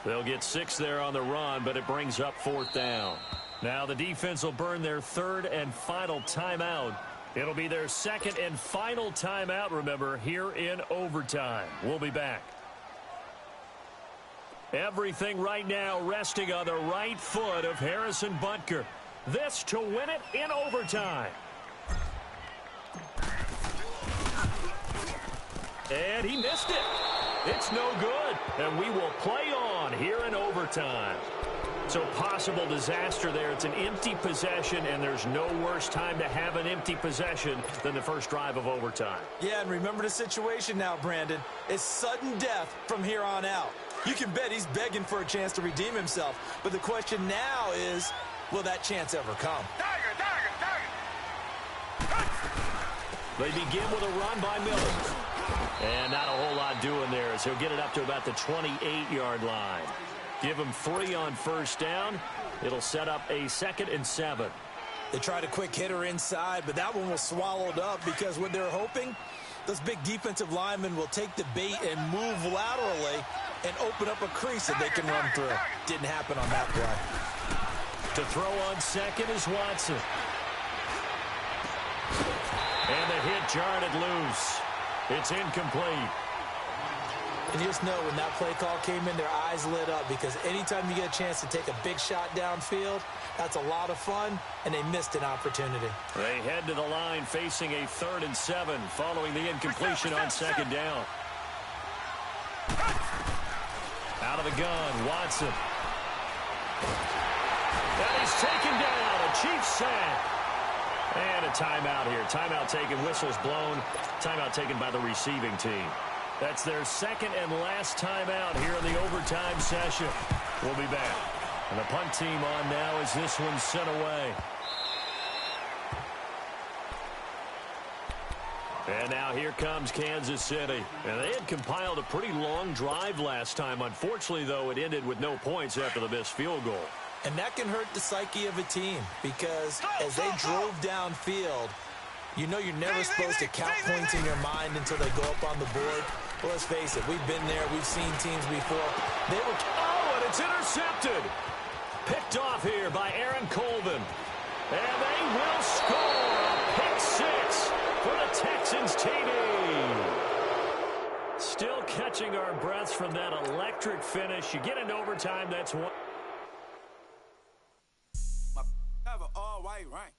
They'll get 6 there on the run, but it brings up 4th down. Now the defense will burn their 3rd and final timeout. It'll be their 2nd and final timeout, remember, here in overtime. We'll be back. Everything right now resting on the right foot of Harrison Butker. This to win it in overtime. And he missed it. It's no good. And we will play on here in overtime. So possible disaster there. It's an empty possession, and there's no worse time to have an empty possession than the first drive of overtime. Yeah, and remember the situation now, Brandon. It's sudden death from here on out. You can bet he's begging for a chance to redeem himself. But the question now is, will that chance ever come? They begin with a run by Miller. And not a whole lot doing there as he'll get it up to about the 28-yard line. Give him 3 on first down. It'll set up a 2nd and 7. They tried a quick hitter inside, but that one was swallowed up because what they're hoping, those big defensive linemen will take the bait and move laterally and open up a crease that they can run through. Didn't happen on that play. To throw on 2nd is Watson. And the hit jarred it loose. It's incomplete. And you just know when that play call came in, their eyes lit up because anytime you get a chance to take a big shot downfield, that's a lot of fun, and they missed an opportunity. They head to the line facing a 3rd and 7 following the incompletion on 2nd down. Out of the gun, Watson. And he's taken down, a Chiefs sack. And a timeout here. Timeout taken, whistles blown. Timeout taken by the receiving team. That's their 2nd and last timeout here in the overtime session. We'll be back. And the punt team on now as this one's sent away. And now here comes Kansas City. And they had compiled a pretty long drive last time. Unfortunately, though, it ended with no points after the missed field goal. And that can hurt the psyche of a team because as they drove downfield, you know you're never supposed to count points in your mind until they go up on the board. Well, let's face it, we've been there. We've seen teams before. They were... Oh, and it's intercepted. Picked off here by Aaron Colvin. And they will score a pick 6 for the Texans TD. Still catching our breaths from that electric finish. You get into overtime, that's one. Have an all-white rank.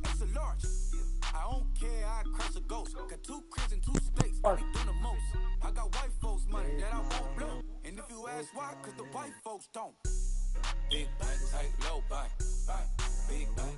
It's a large. I don't care, I cross a ghost. Got 2 cribs and 2 states. I be doing the most. I got white folks money that I won't blow. And if you ask why, cause the white folks don't. Big bank, tight, low bank, bank. Big bank,